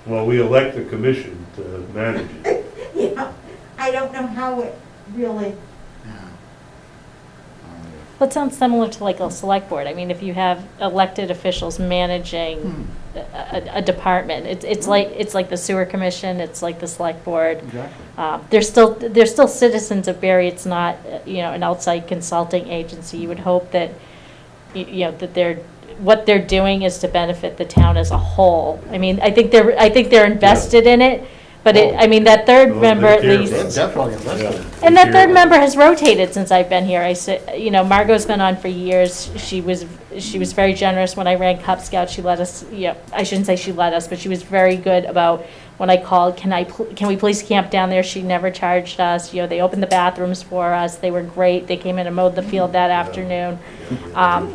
well, we elect a commission to manage it. You know, I don't know how it really, Well, it sounds similar to like a select board. I mean, if you have elected officials managing a department, it's like the sewer commission, it's like the select board. Exactly. They're still citizens of Barre. It's not, you know, an outside consulting agency. You would hope that, you know, that what they're doing is to benefit the town as a whole. I mean, I think they're invested in it, but I mean, that third Well, member they at care least. about It's definitely invested. And that third member has rotated since I've been here. I said, you know, Margot's been on for years. She was very generous when I ran Cub Scouts. She let us, I shouldn't say she let us, but she was very good about when I called, can we please camp down there? She never charged us, they opened the bathrooms for us, they were great, they came in and mowed the field that afternoon.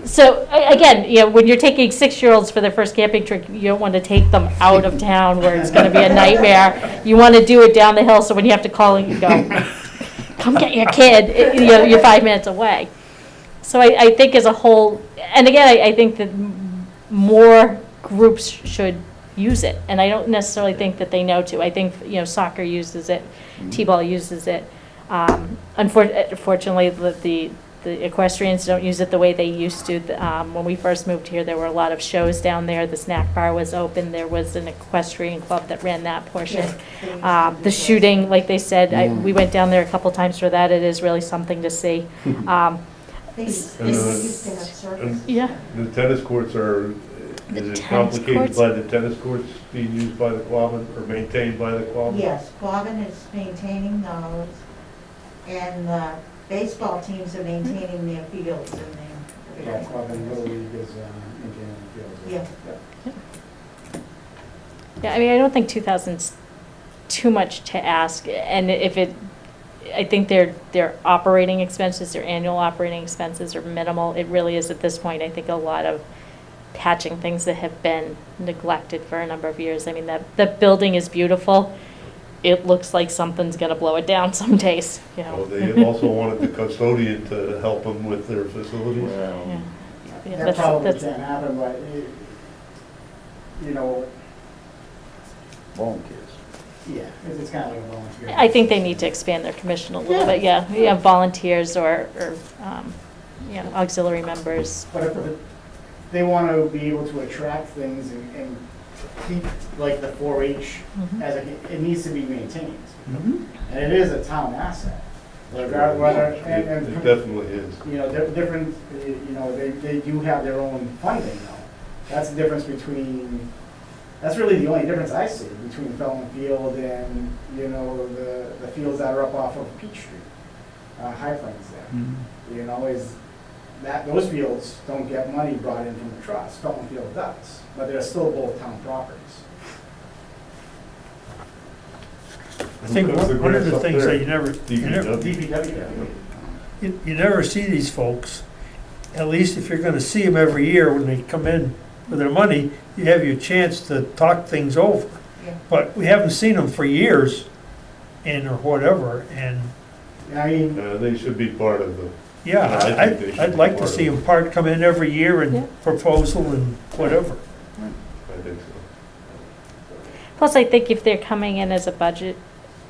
So, again, when you're taking 6-year-olds for their first camping trip, you don't want to take them out of town where it's gonna be a nightmare. You want to do it down the hill, so when you have to call, you go, come get your kid, you're 5 minutes away. So I think as a whole, and again, I think that more groups should use it, and I don't necessarily think that they know to. I think, soccer uses it, T-ball uses it. Unfortunately, the equestrians don't use it the way they used to. When we first moved here, there were a lot of shows down there. The snack bar was open. There was an equestrian club that ran that portion. The shooting, like they said, we went down there a couple times for that. It is really something to see. They used to have circus. Yeah. The tennis courts are, The is it tennis complicated courts? by the tennis courts being used by the Quabbin or maintained by the Quabbin? Yes, Quabbin is maintaining those, and the baseball teams are maintaining their fields and Yeah, their. Club and Little League is maintaining the fields. Yeah. Yeah, I mean, I don't think 2,000's too much to ask, and I think their operating expenses, their annual operating expenses are minimal. It really is at this point, I think, a lot of patching things that have been neglected for a number of years. I mean, the building is beautiful. It looks like something's gonna blow it down some days, Well, they also wanted the custodian to help them with their facilities. Yeah. Yeah, That probably that's- can't happen, but, Volunteers. yeah, it's kind of like a volunteer. I think they need to expand their commission a little bit, yeah, volunteers or auxiliary members. But if they want to be able to attract things and keep, like, the 4-H Mhm. as it needs to be maintained. And it is a town asset. Regardless, whether, and It definitely is. different, they do have their own funding though. That's the difference between, that's really the only difference I see between Felton Field and, the fields that are up off of Peach Street, High Plains there. Is that those fields don't get money brought in from the trust, Felton Field does, but they're still both town properties. I think Who does one of the grants up things there? that DPW. DPW. you never see these folks, at least if you're gonna see them every year when they come in with their money, you have your chance to talk things over. Yeah. But we haven't seen them for years, or whatever, and, I mean, They should be part of the, yeah, I think they should I'd be like to part see of them come in every year Yeah. and proposal and whatever. I think so. Plus, I think if they're coming in as a budget,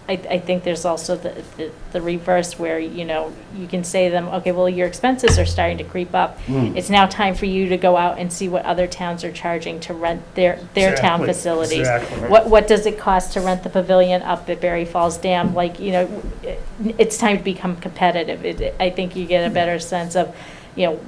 I think there's also the reverse where, you can say to them, okay, well, your expenses are starting to creep up. It's now time for you to go out and see what other towns are charging to rent their town Exactly, facilities. exactly. What does it cost to rent the pavilion up at Berry Falls Dam? It's time to become competitive. I think you get a better sense of,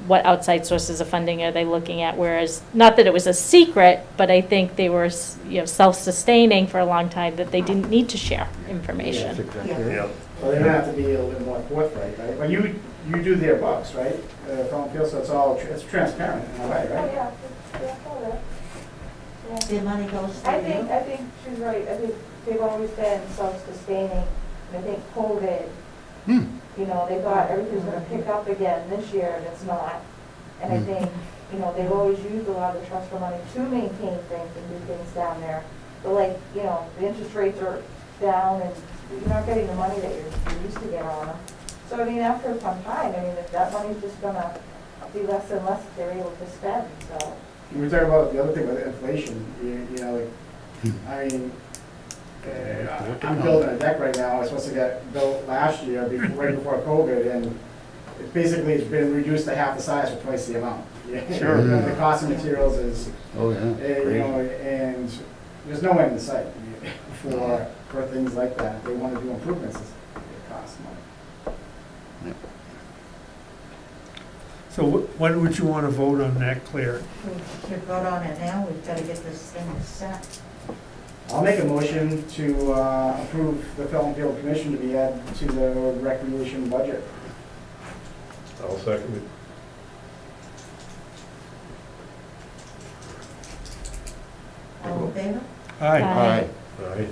what outside sources of funding are they looking at? Whereas, not that it was a secret, but I think they were, self-sustaining for a long time, that they didn't need to share information. That's exactly Yeah. right. well, they're gonna have to be a little bit more forthright, right? But you do their books, right? Felton Field, so it's transparent in a way, Oh, right? yeah. Their money goes I through you. think she's right. I think they've always been self-sustaining. And I think COVID, they thought everything's gonna pick up again this year, and it's not. And I think, they've always used a lot of the trust fund money to maintain things and do things down there. But the interest rates are down, and you're not getting the money that you used to get on them. So, after some time, if that money's just gonna be less and less if they're able to spend, so. We talk about the other thing with inflation, I'm building a deck right now, I was supposed to get built last year, right before COVID, and it basically it's been reduced to half the size for twice the amount. Sure. The cost of materials is, Oh, yeah. Crazy. and there's no end in sight for things like that. If they want to do improvements, it costs money. So when would you want to vote on that, Claire? We should vote on it now, we've gotta get this thing set. I'll make a motion to approve the Felton Field Commission to be added to the recreation budget. I'll second it. All in favor? Aye. Aye. All right.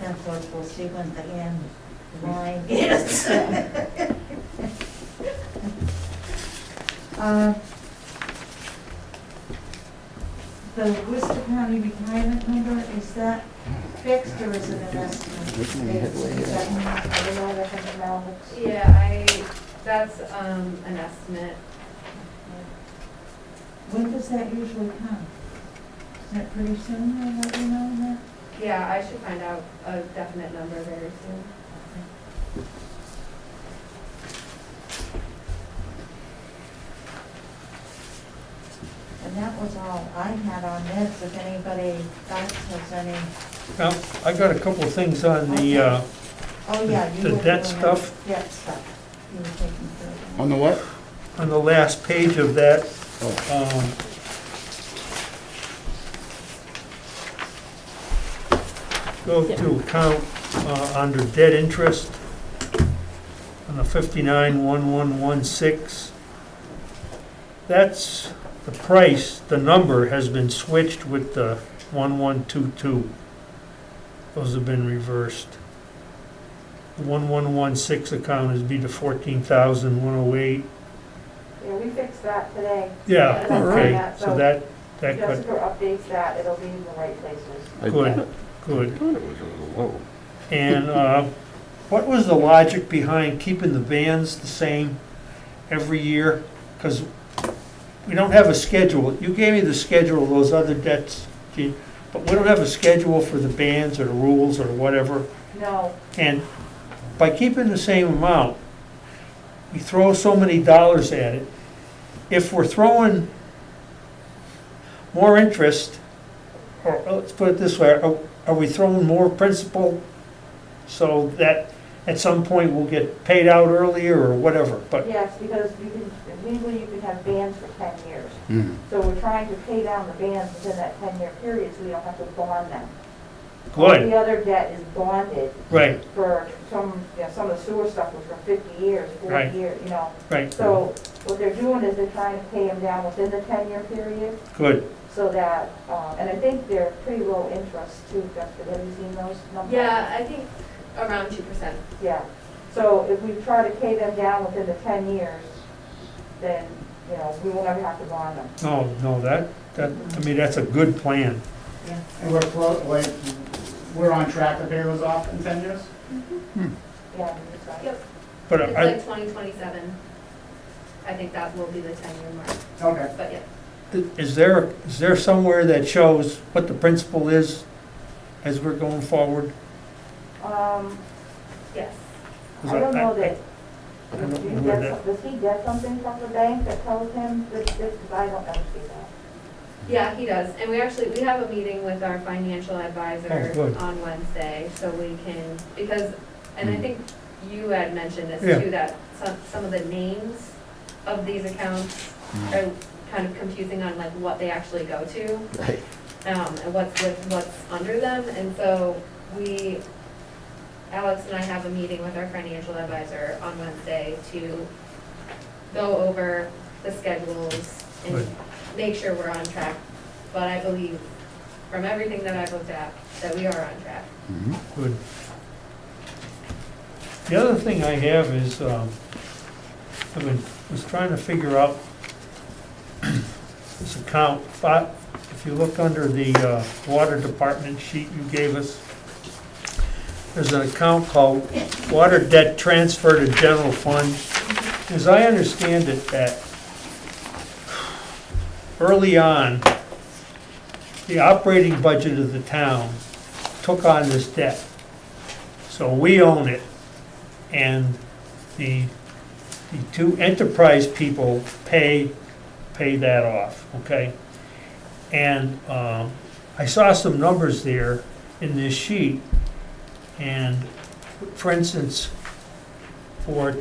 And of course, we'll see when the end line is. The Worcester County retirement number, is that fixed or is it an estimate? Looking ahead way here. Yeah, that's, an estimate. When does that usually come? Is that pretty soon, or let you know that? Yeah, I should find out a definite number very soon. And that was all I had on this, if anybody else has any, Now, I got a couple of things on the, oh yeah, you The were debt doing stuff? Debt stuff, you were taking care of On the what? on the last page of that, Oh, go to account under debt interest on the 591116. That's the price, the number has been switched with the 1122. Those have been reversed. The 1116 account is be the 14,108. Yeah, we fixed that today. Yeah, Yeah, okay, that's so fine. that got, Jessica updates that, it'll be in the right places. I- good, good. I thought it was a little low. And what was the logic behind keeping the bands the same every year? Because we don't have a schedule. You gave me the schedule of those other debts, Gene, but we don't have a schedule for the bands or the rules or whatever. No, And by keeping the same amount, we throw so many dollars at it. If we're throwing more interest, or let's put it this way, are we throwing more principal so that at some point we'll get paid out earlier or whatever? But, yes, because legally you can have bans for 10 years. mhm. So we're trying to pay down the bans within that 10-year period so we don't have to bond them. All good, the other debt is bonded right, for some of the sewer stuff was for 50 years, 40 Right. years, right, So what they're doing is they're trying to pay them down within the 10-year period good. so that, and I think they're pretty low interest too, Jessica. Have you seen those numbers? Yeah, I think around 2%. Yeah. So if we try to pay them down within the 10 years, then, we won't ever have to bond them. No, that, to me, that's a good plan. And we're on track to pay those off in 10 years? Yeah, that's right. Yep, But it's I, like 2027. I think that will be the 10-year mark, Okay. but yeah. is there somewhere that shows what the principal is as we're going forward? Yes. 'Cause I don't know that, I don't know where that, does he get something from the bank that tells him this, because I don't ever see that. Yeah, he does. And we have a meeting with our financial advisor Oh, good. on Wednesday, so we can, because, and I think you had mentioned this Yeah. too, that some of the names of these accounts are kind of confusing on like what they actually go to, Right. and what's under them. And so Alex and I have a meeting with our financial advisor on Wednesday to go over the schedules and Good. make sure we're on track. But I believe, from everything that I've looked at, that we are on track. Mhm. good. The other thing I have is, was trying to figure out this account, but if you look under the water department sheet you gave us, there's an account called Water Debt Transfer to General Fund. As I understand it, that early on, the operating budget of the town took on this debt. So we own it, and the two enterprise people pay that off, okay? And I saw some numbers there in this sheet, and for instance, for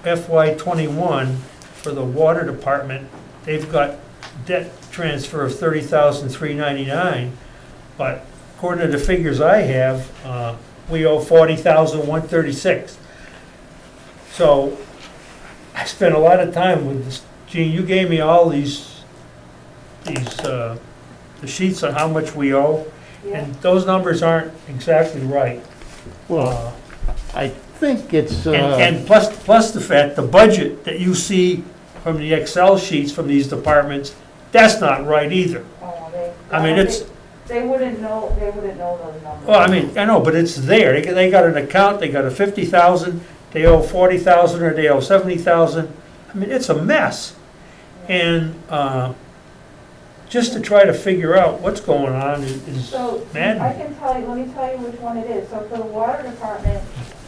FY '21, for the water department, they've got debt transfer of $30,399, but according to the figures I have, we owe $40,136. So I spent a lot of time with this Gene, you gave me all these, the sheets on how much we owe, Yeah. and those numbers aren't exactly right. Well, I think it's, And plus the fact, the budget that you see from the Excel sheets from these departments, that's not right either. Oh, I mean, it's, They wouldn't know those numbers. well, I mean, I know, but it's there. They got an account, they got a 50,000, they owe 40,000, or they owe 70,000. I mean, it's a mess. And, just to try to figure out what's going on is So, I maddening. can tell you, let me tell you which one it is. So for the water department,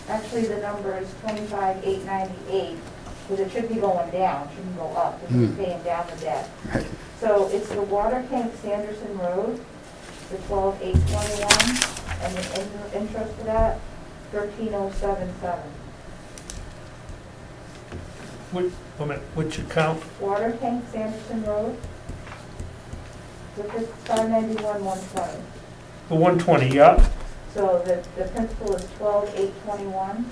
actually the number is 25,898, because it should be going down, shouldn't go up, because we're paying down the debt. So it's the water tank Sanderson Road, the 12,821, and the interest for that, 13,077. Wait a minute, which account? Water tank Sanderson Road, the 591, 120. The 120, yeah? So the principal is 12,821,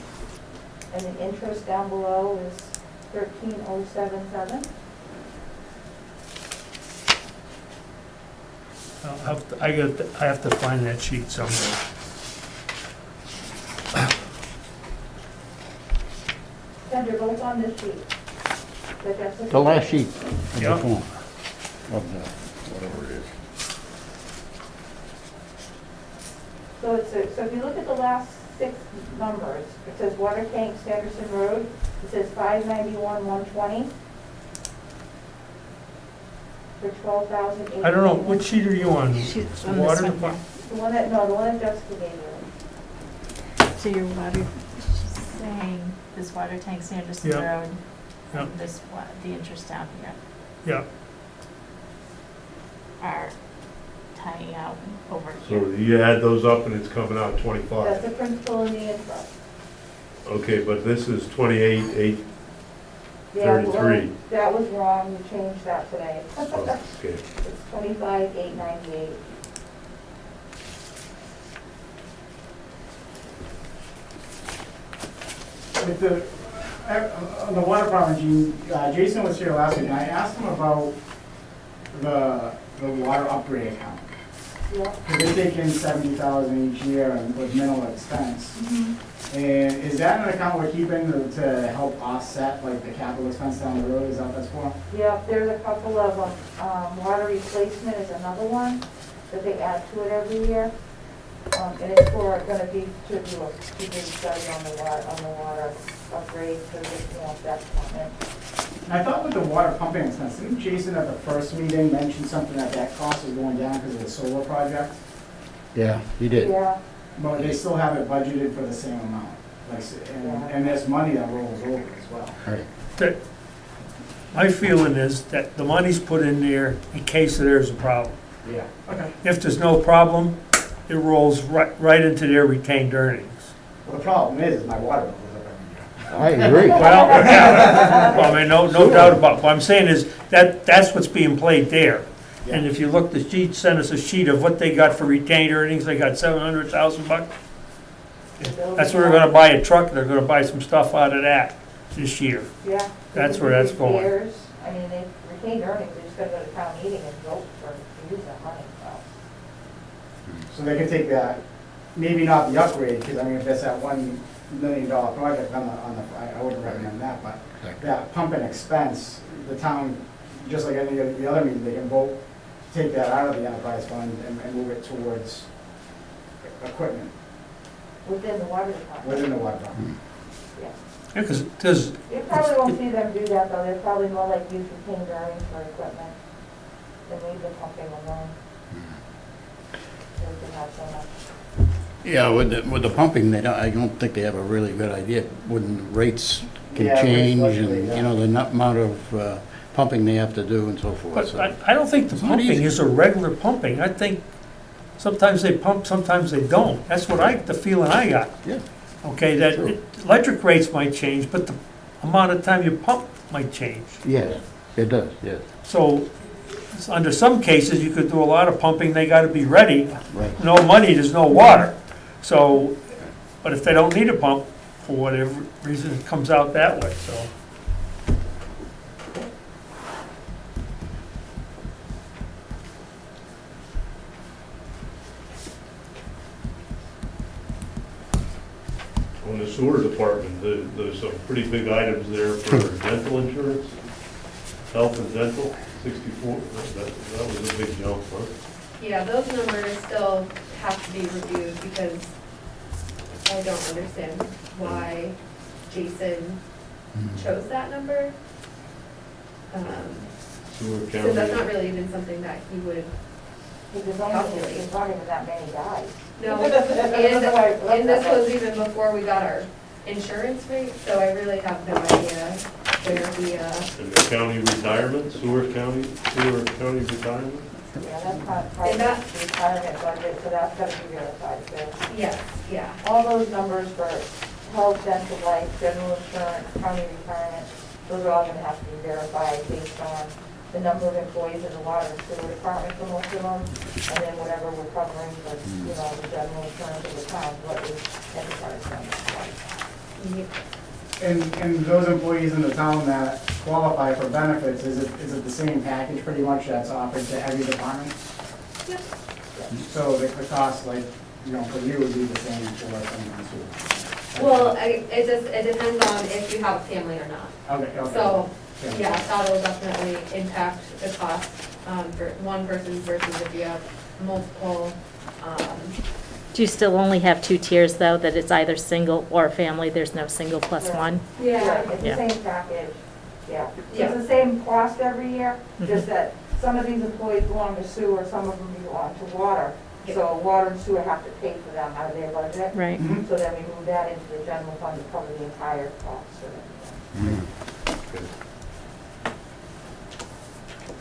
and the interest down below is 13,077. I have to find that sheet somewhere. Ted, they're both on this sheet. the last sheet of Yeah. the form, of the, whatever it is. So so if you look at the last 6 numbers, it says water tank Sanderson Road, it says 591, 120 for 12,800. I don't know, which sheet are you on? She's The on this water one department? The one that Jessica gave you. So your water, she's saying this water tank Sanderson Yeah. Road, Yeah. and this, the interest down here Yeah, are tying out over So here. you add those up and it's coming out That's 25. the principal and the interest. Okay, but this is 28, Yeah, well, 33. that was wrong, we changed that today. okay. It's 25,898. With the, on the water department, Gene, Jason was here last week, and I asked him about the water upgrade account. Yeah. Because they take in 70,000 each year and with minimal expense. And is that an account we're keeping to help offset like the capital expense down the road, is that what that's for? Yeah, there's a couple of them. Water replacement is another one that they add to it every year. And it's for, gonna be to do a study on the water upgrade for the, that department. And I thought with the water pumping expense, didn't Jason at the first meeting mention something that cost was going down because of the solar project? Yeah, he did. Yeah, But they still have it budgeted for the same amount, like, and there's money that rolls over as well. Right. that, my feeling is that the money's put in there in case there's a problem. Yeah. Okay. If there's no problem, it rolls right into their retained earnings. Well, the problem is my water bill goes up every year. I agree. Well, yeah, well, I mean, no doubt about it. What I'm saying is that's what's being played there. And if you look, the sheet sent us a sheet of what they got for retained earnings, they got 700,000 bucks. That's where they're gonna buy a truck, they're gonna buy some stuff out of that this year. yeah. That's where that's going. Repairs, I mean, they retained earnings, they just gotta go to town meeting and vote to use that money, so. So they can take that, maybe not the upgrade, because I mean, if that's that $1 million project I wouldn't recommend that, but that pumping expense, the town, just like any of the other meetings, they can vote, take that out of the enterprise fund and move it towards equipment Within the water department, within the water department. yeah. Yeah, because, You probably won't see them do that, though, they're probably more like use retained earnings for equipment than leave the pumping alone. So we can have so much. Yeah, with the pumping, I don't think they have a really good idea when rates can Yeah, change rates and, fluctuate, yeah. you know, the amount of pumping they have to do and so forth. but So I don't think the It's not pumping easy. is a regular pumping. I think sometimes they pump, sometimes they don't. That's what the feeling I got. Yeah. Okay, that True. electric rates might change, but the amount of time you pump might change. Yeah, it does, yes, So, under some cases, you could do a lot of pumping, they gotta be ready. right. No money, there's no water. So, but if they don't need a pump, for whatever reason, it comes out that way, so. On the sewer department, there's some pretty big items there for dental insurance, health and dental, 64, that was a big jump, huh? Yeah, those numbers still have to be reviewed because I don't understand why Jason chose that number. Sewer Because that's not county, really even something that he would, There's not even that many guys. no. That's why- And this was even before we got our insurance rate, so I really have no idea where and the county retirement, sewer county retirement? Yeah, that's not part And of that- the retirement budget, so that's gotta be verified too. yes, yeah. All those numbers for health, dental, life, general insurance, county retirement, those are all gonna have to be verified based on the number of employees in the water and sewer department for most of them, and then whatever we're covering for, the general insurance of the town, what is enterprise fund. And those employees in the town that qualify for benefits, is it the same package pretty much that's offered to every department? Yep. So the cost, like, for you would be the same for someone too? Well, it depends on if you have a family or not. Okay, okay. So, Yeah. yeah, that'll definitely impact the cost, for one person versus if you have multiple, Do you still only have two tiers, though, that it's either single or family? There's no single plus Yeah. one? Yeah, it's the Yeah. same package, yeah. So Yeah. it's the same cost every year, Mhm. just that some of these employees belong to sewer, some of them belong to water. Yeah. So water and sewer have to pay for them out of their budget. Right. Mhm. So then we move that into the general fund to cover the entire cost of it.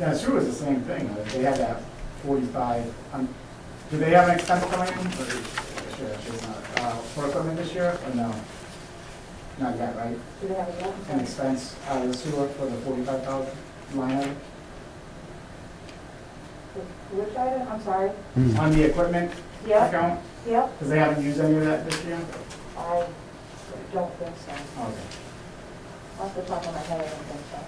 Yeah, sewer is the same thing, they have that 45, do they have an expense coming in? Or sure, she's not, for equipment this year, or no? Not yet, right? Do they have a An loan? expense out of the sewer for the 45,000 line item? Which item, I'm sorry? On the equipment Yep, account, yep, because they haven't used any of that this year? I don't think so. Okay. Off the top of my head, I don't think so.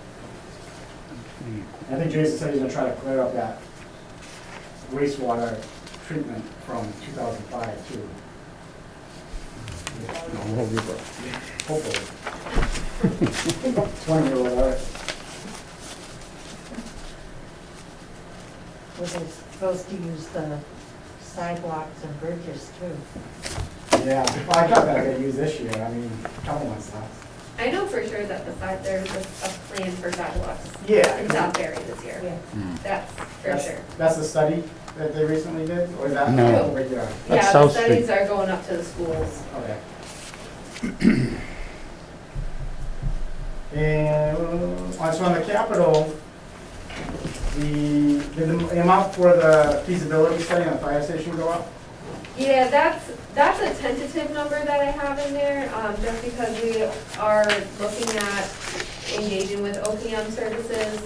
I think Jason said he's gonna try to clear up that wastewater treatment from 2005 too. All over the- Hopefully. 20-year-old, all right. Was they supposed to use the sidewalks and bridges too? Yeah, well, I thought that I got used this year, I mean, a couple months now. I know for sure that there's a plan for sidewalks Yeah. in South Barry this year. Yeah. That's for That's- sure. That's the study that they recently did, or is that No. over here? That's Yeah, the South studies Street. are going up to the schools. Okay. And, so on the capital, did the amount for the feasibility study on the fire station go up? Yeah, that's a tentative number that I have in there, just because we are looking at engaging with OPM services.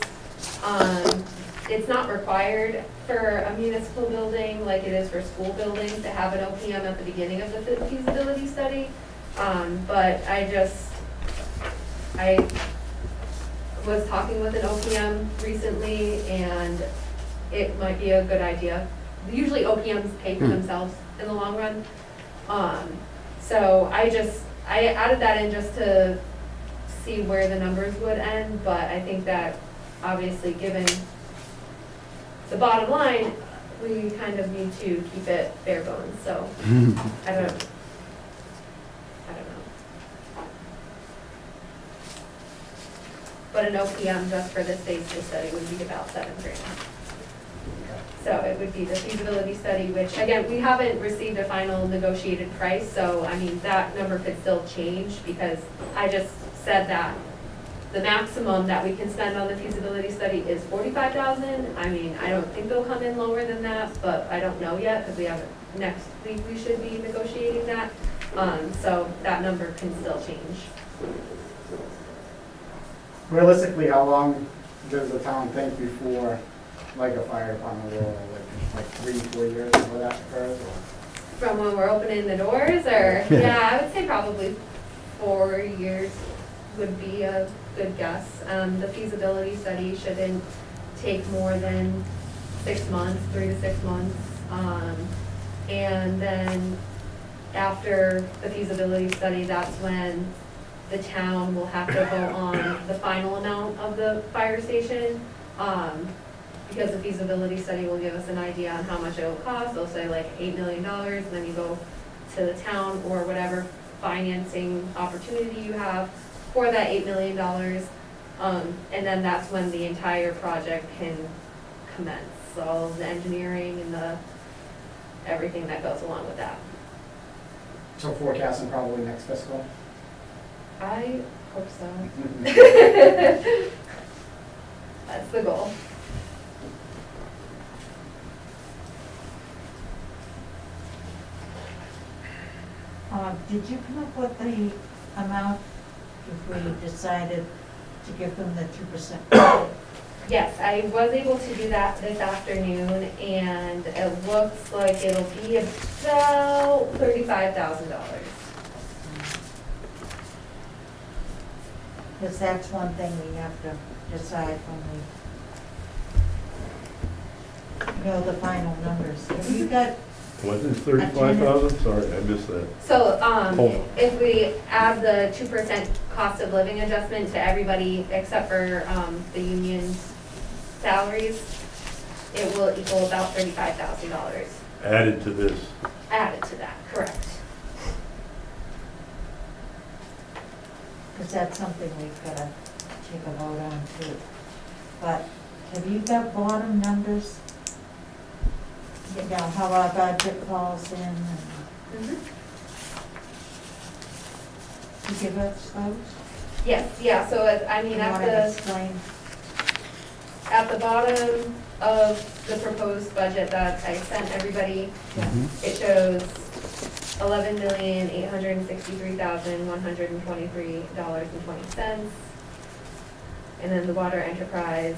It's not required for a municipal building like it is for school buildings to have an OPM at the beginning of the feasibility study. But I was talking with an OPM recently, and it might be a good idea. Usually OPMs pay for themselves in the long run. So I added that in just to see where the numbers would end, but I think that obviously given the bottom line, we kind of need to keep it bare bones, so I don't know. But an OPM just for this phase two study would be about $7,000. So it would be the feasibility study, which again, we haven't received a final negotiated price, so I mean, that number could still change because I just said that the maximum that we can spend on the feasibility study is $45,000. I mean, I don't think they'll come in lower than that, but I don't know yet because we haven't, next week we should be negotiating that. So that number can still change. Realistically, how long does the town think before, like a fire department will, like 3-4 years before that occurs? Or? From when we're opening the doors, or, yeah, I would say probably 4 years would be a good guess. The feasibility study shouldn't take more than 6 months, 3 to 6 months. And then after the feasibility study, that's when the town will have to vote on the final amount of the fire station. Because the feasibility study will give us an idea on how much it will cost. They'll say like $8 million, and then you go to the town or whatever financing opportunity you have for that $8 million. And then that's when the entire project can commence. So all of the engineering and everything that goes along with that. So forecasting probably next fiscal. I hope so. Mhm. That's the goal. Did you come up with the amount if we decided to give them the 2%? Yes, I was able to do that this afternoon, and it looks like it'll be about $35,000. Because that's one thing we have to decide when we know the final numbers. Have you got, Wasn't it 35,000? Sorry, I missed that. So, Hold on. if we add the 2% cost of living adjustment to everybody except for, the union's salaries, it will equal about $35,000 Added to this. added to that, correct? because that's something we've got to take a vote on too. But have you got bottom numbers? You know, how our budget falls in and to give us those? Yes, yeah, so I mean, You at want to explain? the bottom of the proposed budget that I sent everybody, it shows $11,863,123.20. And then the water enterprise,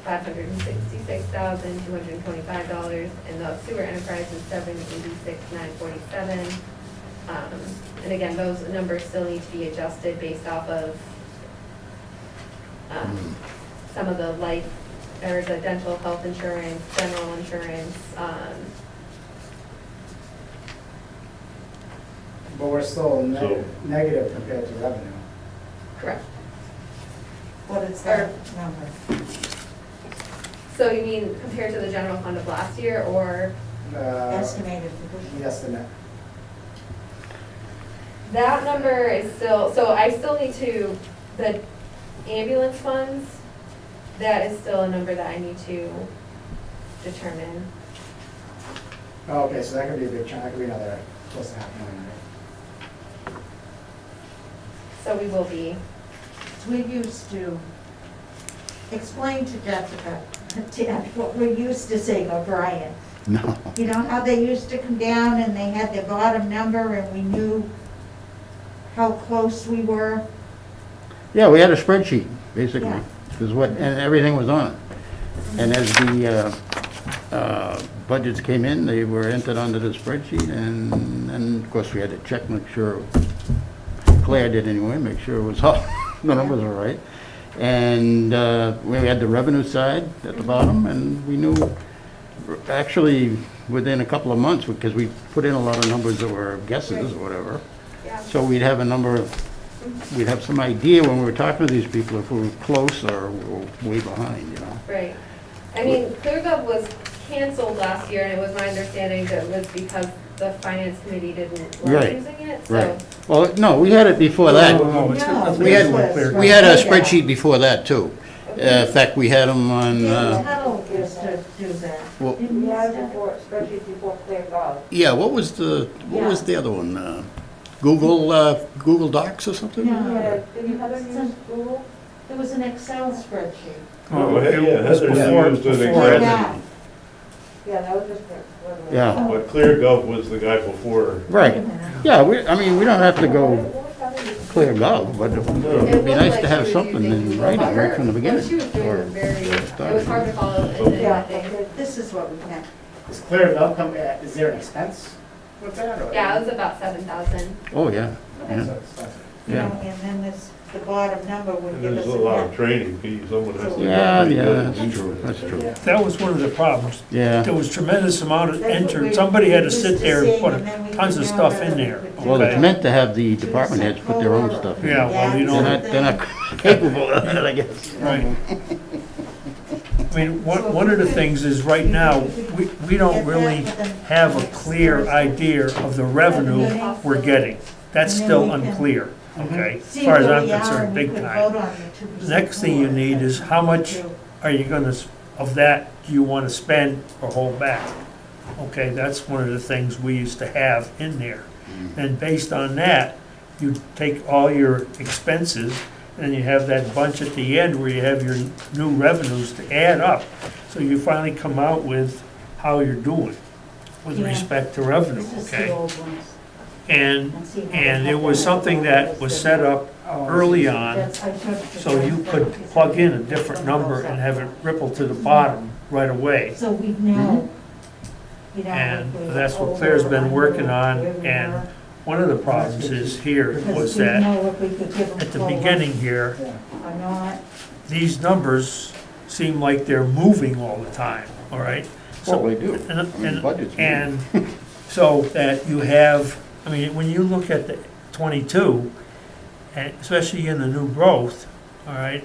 $566,225, and the sewer enterprise is $786,947. And again, those numbers still need to be adjusted based off of some of the life, or the dental health insurance, general insurance, But we're still So- negative compared to revenue. correct. What is that number? So you mean compared to the general fund of last year, or Estimated for this The year? estimate. that number is still, so I still need to, the ambulance funds, that is still a number that I need to determine. Oh, okay, so that could be a big chunk, that could be another close to $500,000, right? So we will be, We used to explain to Jessica, Ted, what we're used to saying, O'Brien. No. You know how they used to come down and they had the bottom number and we knew how close we were? Yeah, we had a spreadsheet, basically, Yeah. is what, and everything was on it. And as the budgets came in, they were entered onto the spreadsheet, and of course, we had to check, make sure, Claire did anyway, make sure it was all, the numbers were right. And we had the revenue side at the bottom, and we knew, actually, within a couple of months, because we put in a lot of numbers that were guesses or whatever, yeah. so we'd have a number, we'd have some idea when we were talking to these people if we were close or way behind, you know? Right. I mean, ClearGov was canceled last year, and it was my understanding that it was because the finance committee didn't like Right. using it, so. Right. Well, no, we had it before that. No, it's got No, nothing We to had, do with clear. we had a spreadsheet before that, too. In fact, we had them on, David Tuttle used to do that. well, Didn't We he had start? before, spreadsheet before ClearGov. yeah, what was the other one? Google Docs or something? No. Did you ever use Google? It was an Excel spreadsheet. Oh, yeah, It was Heather before- used an before Excel. Yeah. Yeah, that was just. Yeah. But ClearGov was the guy before. Right. Wait a minute. Yeah, we don't have to go ClearGov, but it It would be looked nice like to she have was something using in Google writing Docs. right from the Well, beginning. she was doing or- very, or it was hard to follow So- in Yeah, that day. this is what we have. Is ClearGov is there an expense with that, or? Yeah, it was about 7,000. Oh, yeah. Okay, so it's expensive. You know, Yeah. and then this, the bottom number would And give us there's a a lot of net. training, someone has to. Yeah, get pretty yeah, good at that's doing true, it. that's true. That was one of the problems. Yeah. There was tremendous amount of That's what enter, we- somebody had to we sit used there and see, put and then we tons of didn't stuff know in whether there. we could do Well, it's Okay. meant to have the department heads put their own stuff in. Yeah, well, you They're not capable of that, I guess. Right. I mean, one of the things is right now, we don't really have a clear idea of the revenue we're getting. That's still unclear, okay? As far as I'm concerned, big time. The next thing you need is how much are you gonna, of that, do you wanna spend or hold back? Okay, that's one of the things we used to have in there. And based on that, you take all your expenses, and you have that bunch at the end where you have your new revenues to add up. So you finally come out with how you're doing with Yeah. respect to revenue, It's just the okay? old ones. And, And see how and they it have was that something that was set up early on, That's- I took the so you transfer could because plug in a it different goes number up. and have it ripple to the bottom right away. So we know, you know. And if we were that's what over Claire's or been under working on, where we and were, one of the problems is here because was we that know if we could give them at the full beginning here, Or not. these numbers seem like they're moving all the time, all right? Well, So they do. and- I mean, and- budget's And so that you have, I mean, when you look at the 22, and especially in the new growth, all right,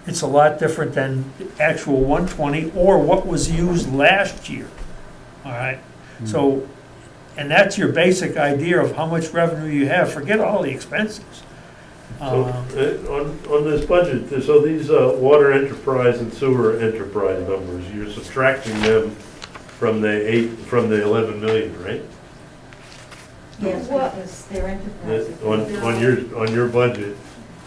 it's a lot different than the actual 120 or what was used last year, all right? So, and that's your basic idea of how much revenue you have, forget all the expenses. So, on this budget, so these water enterprise and sewer enterprise numbers, you're subtracting them from the 11 million, right? Yes, What? because they're enterprises. On your budget,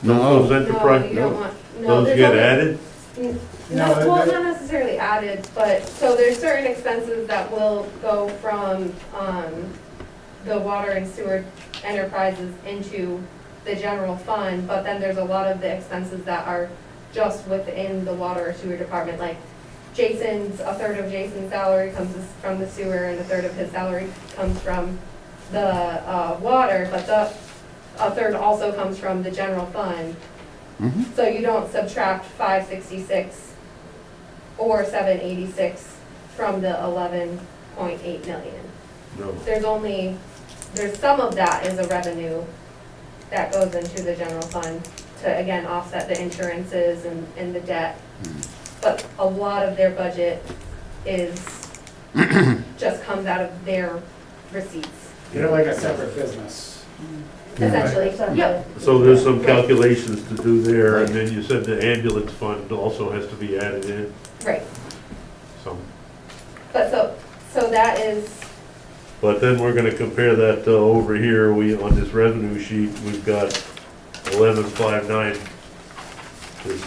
No. those No, enterprise, you don't want, no, those there's get only- added? No, No, well, they're- not necessarily added, but, so there's certain expenses that will go from, the water and sewer enterprises into the general fund, but then there's a lot of the expenses that are just within the water or sewer department, like a third of Jason's salary comes from the sewer, and a third of his salary comes from the, water, but a third also comes from the general fund. Mhm. So you don't subtract 566 or 786 from the 11.8 million. No. There's some of that is a revenue that goes into the general fund to, again, offset the insurances and the debt. But a lot of their budget just comes out of their receipts, They're like a separate business. essentially. Yep, So there's some calculations to do there, and then you said the ambulance fund also has to be added in, right. so. But so that is, But then we're gonna compare that to over here, on this revenue sheet, we've got 1159. This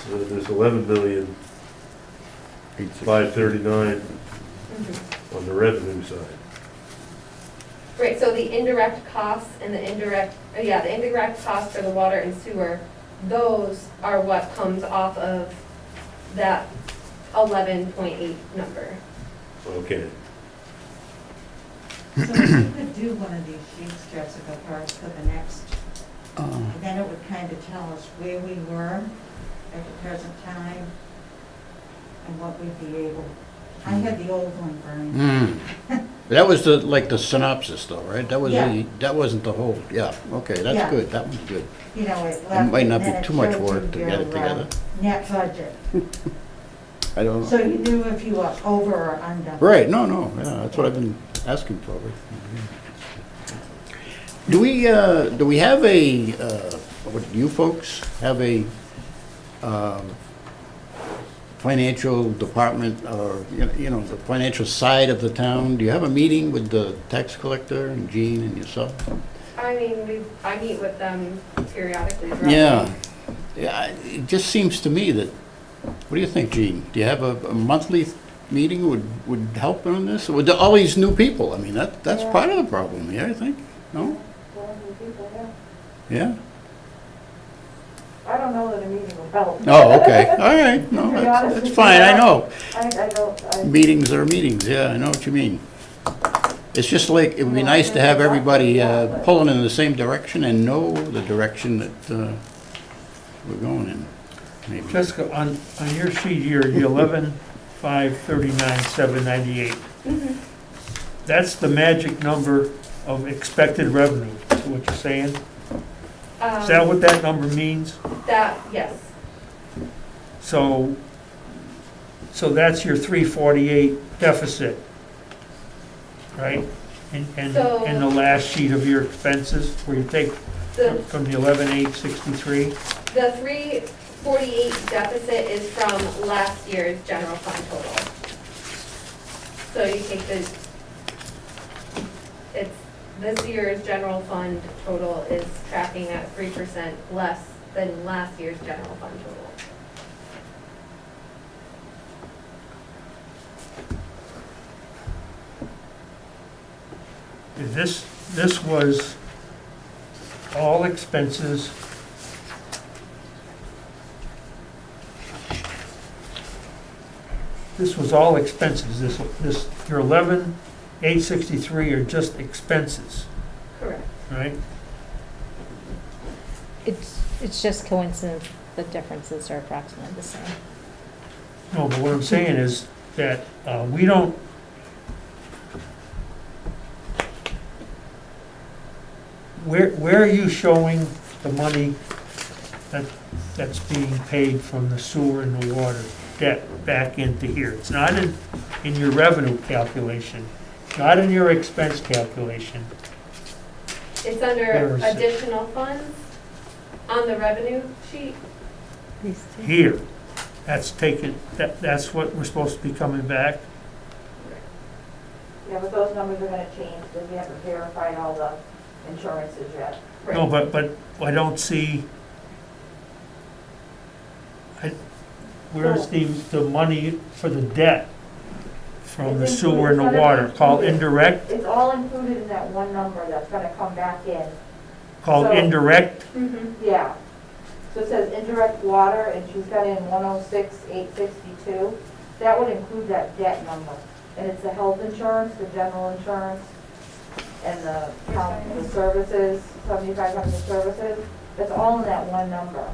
11,539,000 on the revenue side. right, so the indirect costs and the indirect costs for the water and sewer, those are what comes off of that 11.8 number. Okay. So if you could do one of these sheets, Jessica, first for the next, Uh, and then it would kind of tell us where we were at the present time and what we'd be able. I had the old one, Brian. That was like the synopsis though, right? That was Yeah. that wasn't the whole, yeah, okay, that's Yeah. good, that one's good. You know, it It left. might not and be then it too much showed work you to get it your, together. Net budget. I don't So know. you knew if you were over or under. Right, no, yeah, that's what I've been asking for. Do we have what you folks have a, financial department or, you know, the financial side of the town? Do you have a meeting with the tax collector and Jean and yourself? I mean, I meet with them periodically. throughout the Yeah, week. yeah, it just seems to me that, what do you think, Jean? Do you have a monthly meeting would help on this? With all these new people, I mean, that's Yeah. part of the problem here, I think, no? Yeah? I don't know that a meeting will help. Oh, okay, all right, no, To be honest that's with fine, you, I know. I don't, Meetings are meetings, yeah, I know what you mean. It's just like, it would be nice to have everybody pulling in the same direction and know the direction that we're going in, maybe. Jessica, on your sheet here, the 11,539,798, that's the magic number of expected revenue, is what you're saying? Is that what that number means? That, yes, So that's your 348 deficit, right? And So- the last sheet of your expenses, where you take the, from the 11,863? the 348 deficit is from last year's general fund total. So you take it's, this year's general fund total is tracking at 3% less than last year's general fund total. This was all expenses. This was all expenses, your 11,863 are just expenses, Correct. right? It's just coincidence, the differences are approximately the same. No, but what I'm saying is that we don't, where are you showing the money that's being paid from the sewer and the water debt back into here? It's not in your revenue calculation, not in your expense calculation. It's Where under is it? additional funds on the revenue sheet. Here, that's taken, that's what we're supposed to be coming back. Yeah, but those numbers are gonna change, because we haven't verified all the insurances yet. No, but I don't see, where's the money for the debt from the It's sewer and the included. water, called indirect, It's all included in that one number that's gonna come back in. called So- indirect? Yeah. So it says indirect water, and she's got in 106,862. That would include that debt number. And it's the health insurance, the general insurance, and the services, 7,500 services. That's all in that one number.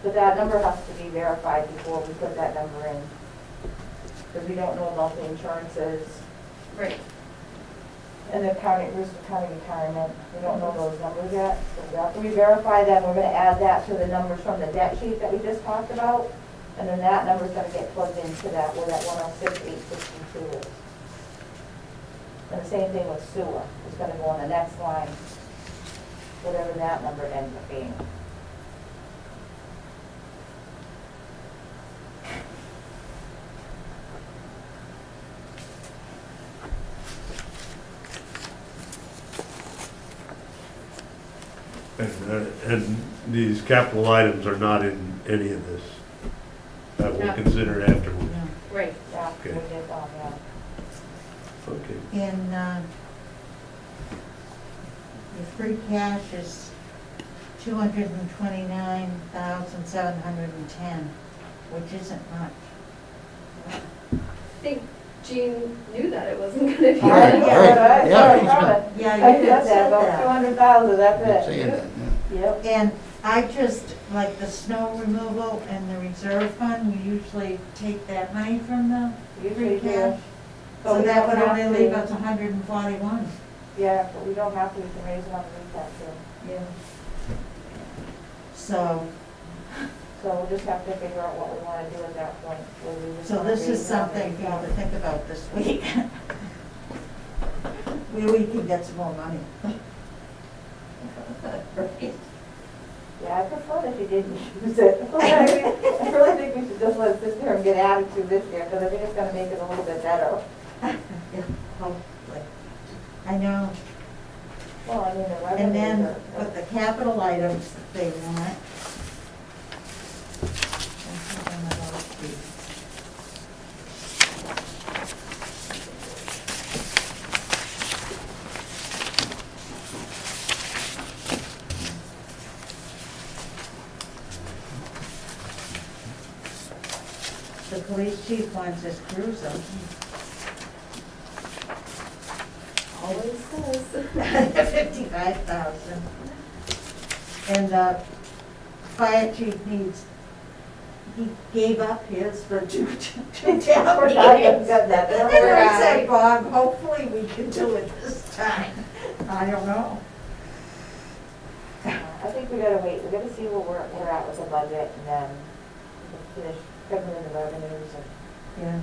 But that number has to be verified before we put that number in. Because we don't know about the insurances Right. and the county retirement. We don't know those numbers yet. So after we verify them, we're gonna add that to the numbers from the debt sheet that we just talked about. And then that number's gonna get plugged into that, where that 106,862 is. And the same thing with sewer. It's gonna go on the next line, whatever that number ends up being. And these capital items are not in any of this, that we'll No. consider afterwards. No. Right. Yeah, we Okay. did, yeah. Okay. And your free cash is 229,710, which isn't much. I think Jean knew that it wasn't gonna be. Yeah, that. yeah, Yeah, sorry, Carmen. Yeah, I you said had said about that. 200,000, that's You're it. saying that, yeah. Yep. And I just, like the snow removal and the reserve fund, we usually take that money from the Usually free do. cash. But So we that don't would have only to- leave us 141. Yeah, but we don't have to, we can raise it on the recap too. Yeah. So, So we'll just have to figure out what we want to do at that point. whether we just so wanna this raise is it on the something for you recap. to think about this week. We can get some more money. Right. Yeah, I prefer that you didn't use it. I really think we should just let it sit there and get added to this year, because I think it's gonna make it a little bit better. Yeah, hopefully. I know. Well, I mean, the revenues And then, are. but the capital items that they want. That's what I'm about to do. The police chief wants his cruiser. 55,000. And the fire chief needs, he gave up his for two town meetings. Got that. And I said, Bob, hopefully we can do it this time. I don't know. I think we gotta wait, we gotta see where we're at with the budget, and then we'll finish covering the revenues and. Yeah.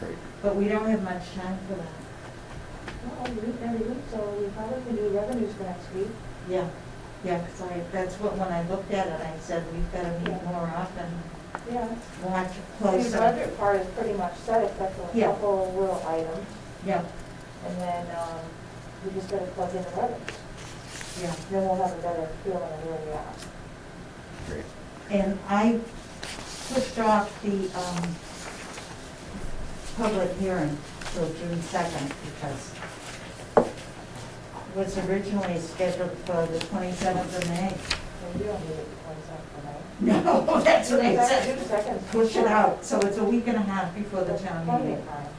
Great. But we don't have much time for that. Well, we meet every week, so we probably can do revenues for next week. Yeah, yeah, because that's what, when I looked at it, I said, we've got to meet more often, Yeah. watch The closer. budget part is pretty much set, except for a Yeah. couple little items, Yeah, and then, we just gotta plug in the revenues. yeah. Then we'll have a better feeling of where we are. Great. And I pushed off the, public hearing till June 2nd because it was originally scheduled for the 27th of May. And you don't need it the 22nd, right? No, that's what I said. June 2nd. Push it out, so it's a week and a half before the town Plenty meeting. of time.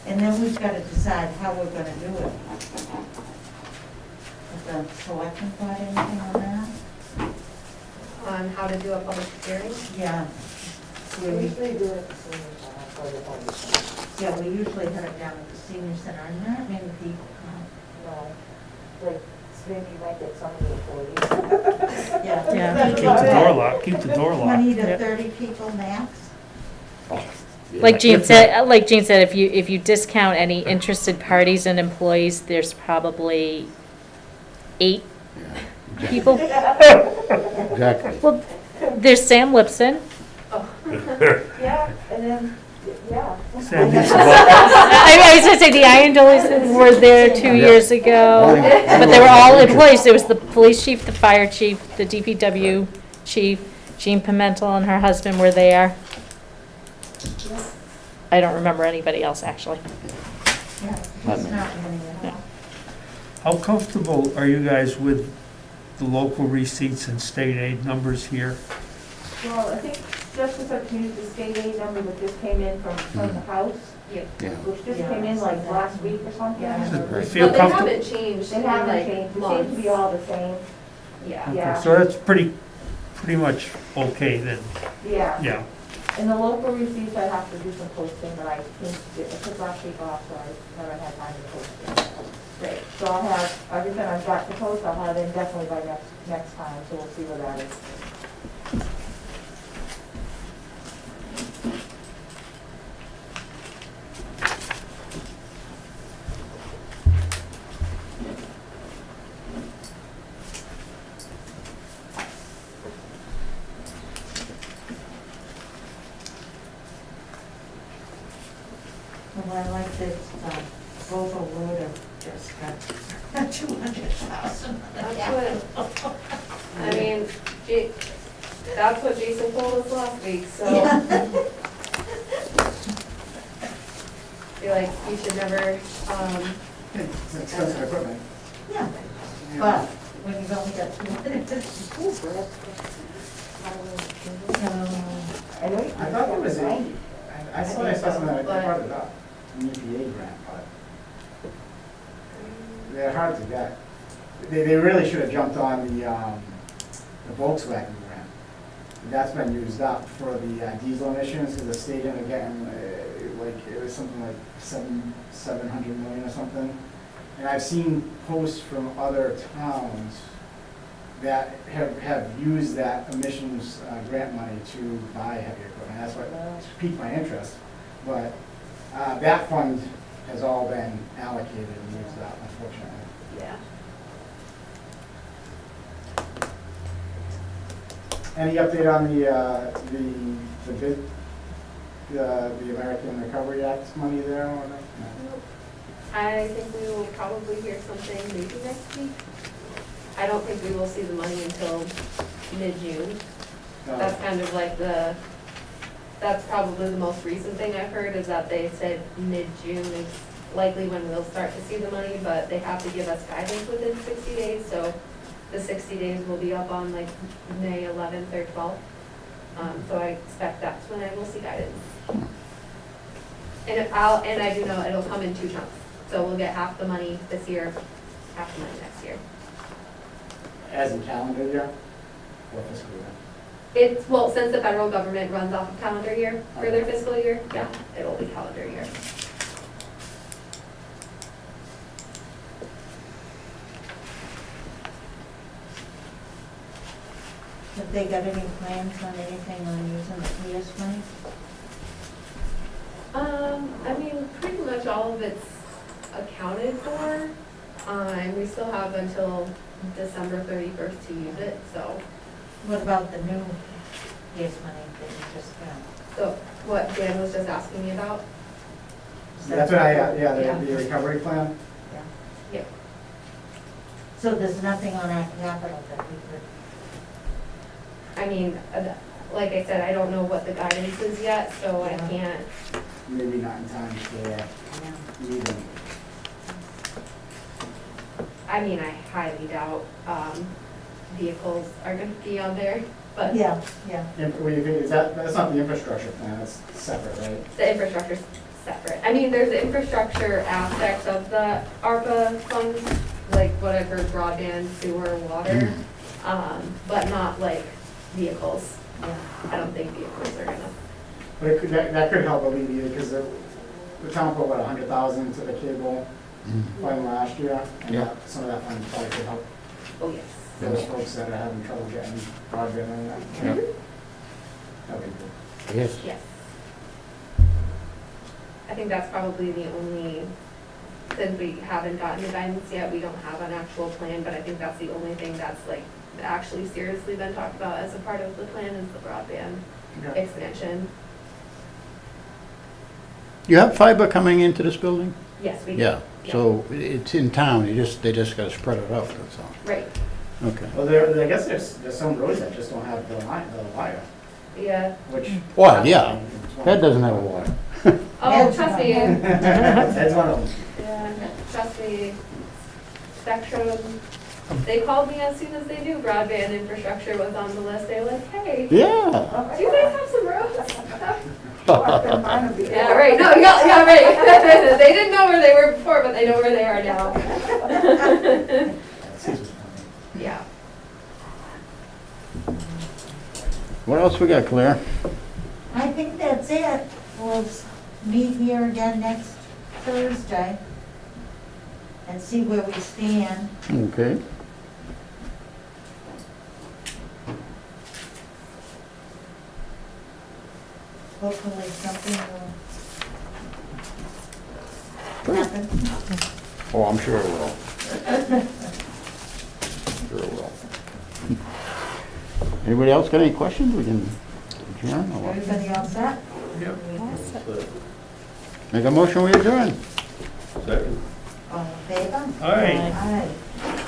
And then we've got to decide how we're gonna do it. Has the selectmen got anything on that? On how to do a public hearing. Yeah. We We, usually do it the senior center for the budget. yeah, we usually have it down at the senior center, and not many people come. No, like, maybe you might get some of the employees. Yeah. Yeah. That's Keep the about door it. locked, keep the door 20 locked. to 30 people max. Yeah. Like Jean said, if you discount any interested parties and employees, there's probably 8 Yeah. people. Exactly. Well, there's Sam Lipson. Yeah, and then, yeah. Sam needs to vote. I was gonna say, the Iron Dollies were there 2 years ago, but they were all employees. There was the police chief, the fire chief, the DPW chief, Jean Pimentel and her husband were there. I don't remember anybody else, actually. Yeah, Not it's many. not many at all. How comfortable are you guys with the local receipts and state aid numbers here? Well, I think Justice had used the state aid number that just came in from the House, Yeah. which just came in like last week or something. Yeah. I But feel they comfortable. haven't changed They in haven't like changed, it seems months. to be all the same. Yeah. Yeah. Okay, so that's pretty much okay then, Yeah, yeah. and the local receipts, I have to do some posting, but I took last week off, so I never had time to post it. Right. So I'll have, everything I've got to post, I'll have in definitely by next time, so we'll see where that is. Well, I like this, Volvo loader just got 200,000. That's what, I mean, that's what Jason told us last week, so. Yeah. Feel like you should never, It's expensive equipment. Yeah, but when you've only got 250. I know you. I thought there was a, I saw something that I But- brought it up, an EPA grant, but they're hard to get. They really should have jumped on the Volkswagen grant. That's been used up for the diesel emissions, because the state ended up getting, like, it was something like 700 million or something. And I've seen posts from other towns that have used that emissions grant money to buy heavy equipment. That's what piqued my interest. But that fund has all been allocated and used up, unfortunately. yeah. Any update on the bid, the American Recovery Act money there or not? No. I think we will probably hear something maybe next week. I don't think we will see the money until mid-June. That's kind of like that's probably the most recent thing I've heard, is that they said mid-June is likely when we'll start to see the money, but they have to give us guidance within 60 days, so the 60 days will be up on like May 11th or 12th. So I expect that's when I will see guidance. And I do know it'll come in 2 chunks. So we'll get half the money this year, half the money next year. As in calendar year or fiscal year? It's, well, since the federal government runs off of calendar year for their fiscal year, yeah, it'll be calendar year. Have they got any plans on anything on using the PS money? I mean, pretty much all of it's accounted for. And we still have until December 31st to use it, so. What about the new PS money that you just got? So what Dan was just asking me about? Is That's that- what yeah, Yeah. the recovery plan. Yeah. Yeah. So there's nothing on our capital that we could, I mean, like I said, I don't know what the guidance is yet, so I Yeah. can't, Maybe not in time for yeah. meeting. I mean, I highly doubt, vehicles are gonna be on there, but Yeah, yeah. Is that's not the infrastructure plan, that's separate, right? the infrastructure's separate. I mean, there's infrastructure aspects of the ARPA funds, like what I've heard, broadband, sewer, water, but not like vehicles. Yeah. I don't think vehicles are gonna. But it could, that could help alleviate, because the town put, what, 100,000 into the cable fund last year? And Yeah. some of that fund probably could help Oh, yes. those folks that are having trouble getting broadband and that. Yeah. That'd be good. Yes. Yes. I think that's probably the only, since we haven't gotten the guidance yet, we don't have an actual plan, but I think that's the only thing that's like actually seriously been talked about as a part of the plan is the broadband Okay. expansion. You have fiber coming into this building? Yes, we do. Yeah, so it's in town, they just gotta spread it out, that's all. Right, Okay. Well, I guess there's some roads that just don't have the wire, yeah. which. Well, yeah, that doesn't have a water. Oh, trust me, That's one of them. yeah, trust me. Spectrum, they called me as soon as they knew broadband infrastructure was on the list. They were like, hey, do Yeah. you guys have some roads? Yeah, Yeah, right, no, yeah, right. They didn't know where they were before, but they know where they are now. Yeah. What else we got, Claire? I think that's it. We'll meet here again next Thursday and see where we stand. Okay. Hopefully something will happen. Oh, I'm sure it will. Sure it will. Anybody else got any questions? We can adjourn or what? Everybody all set? Make a motion, we adjourn. Second. All in favor? All right. Aye.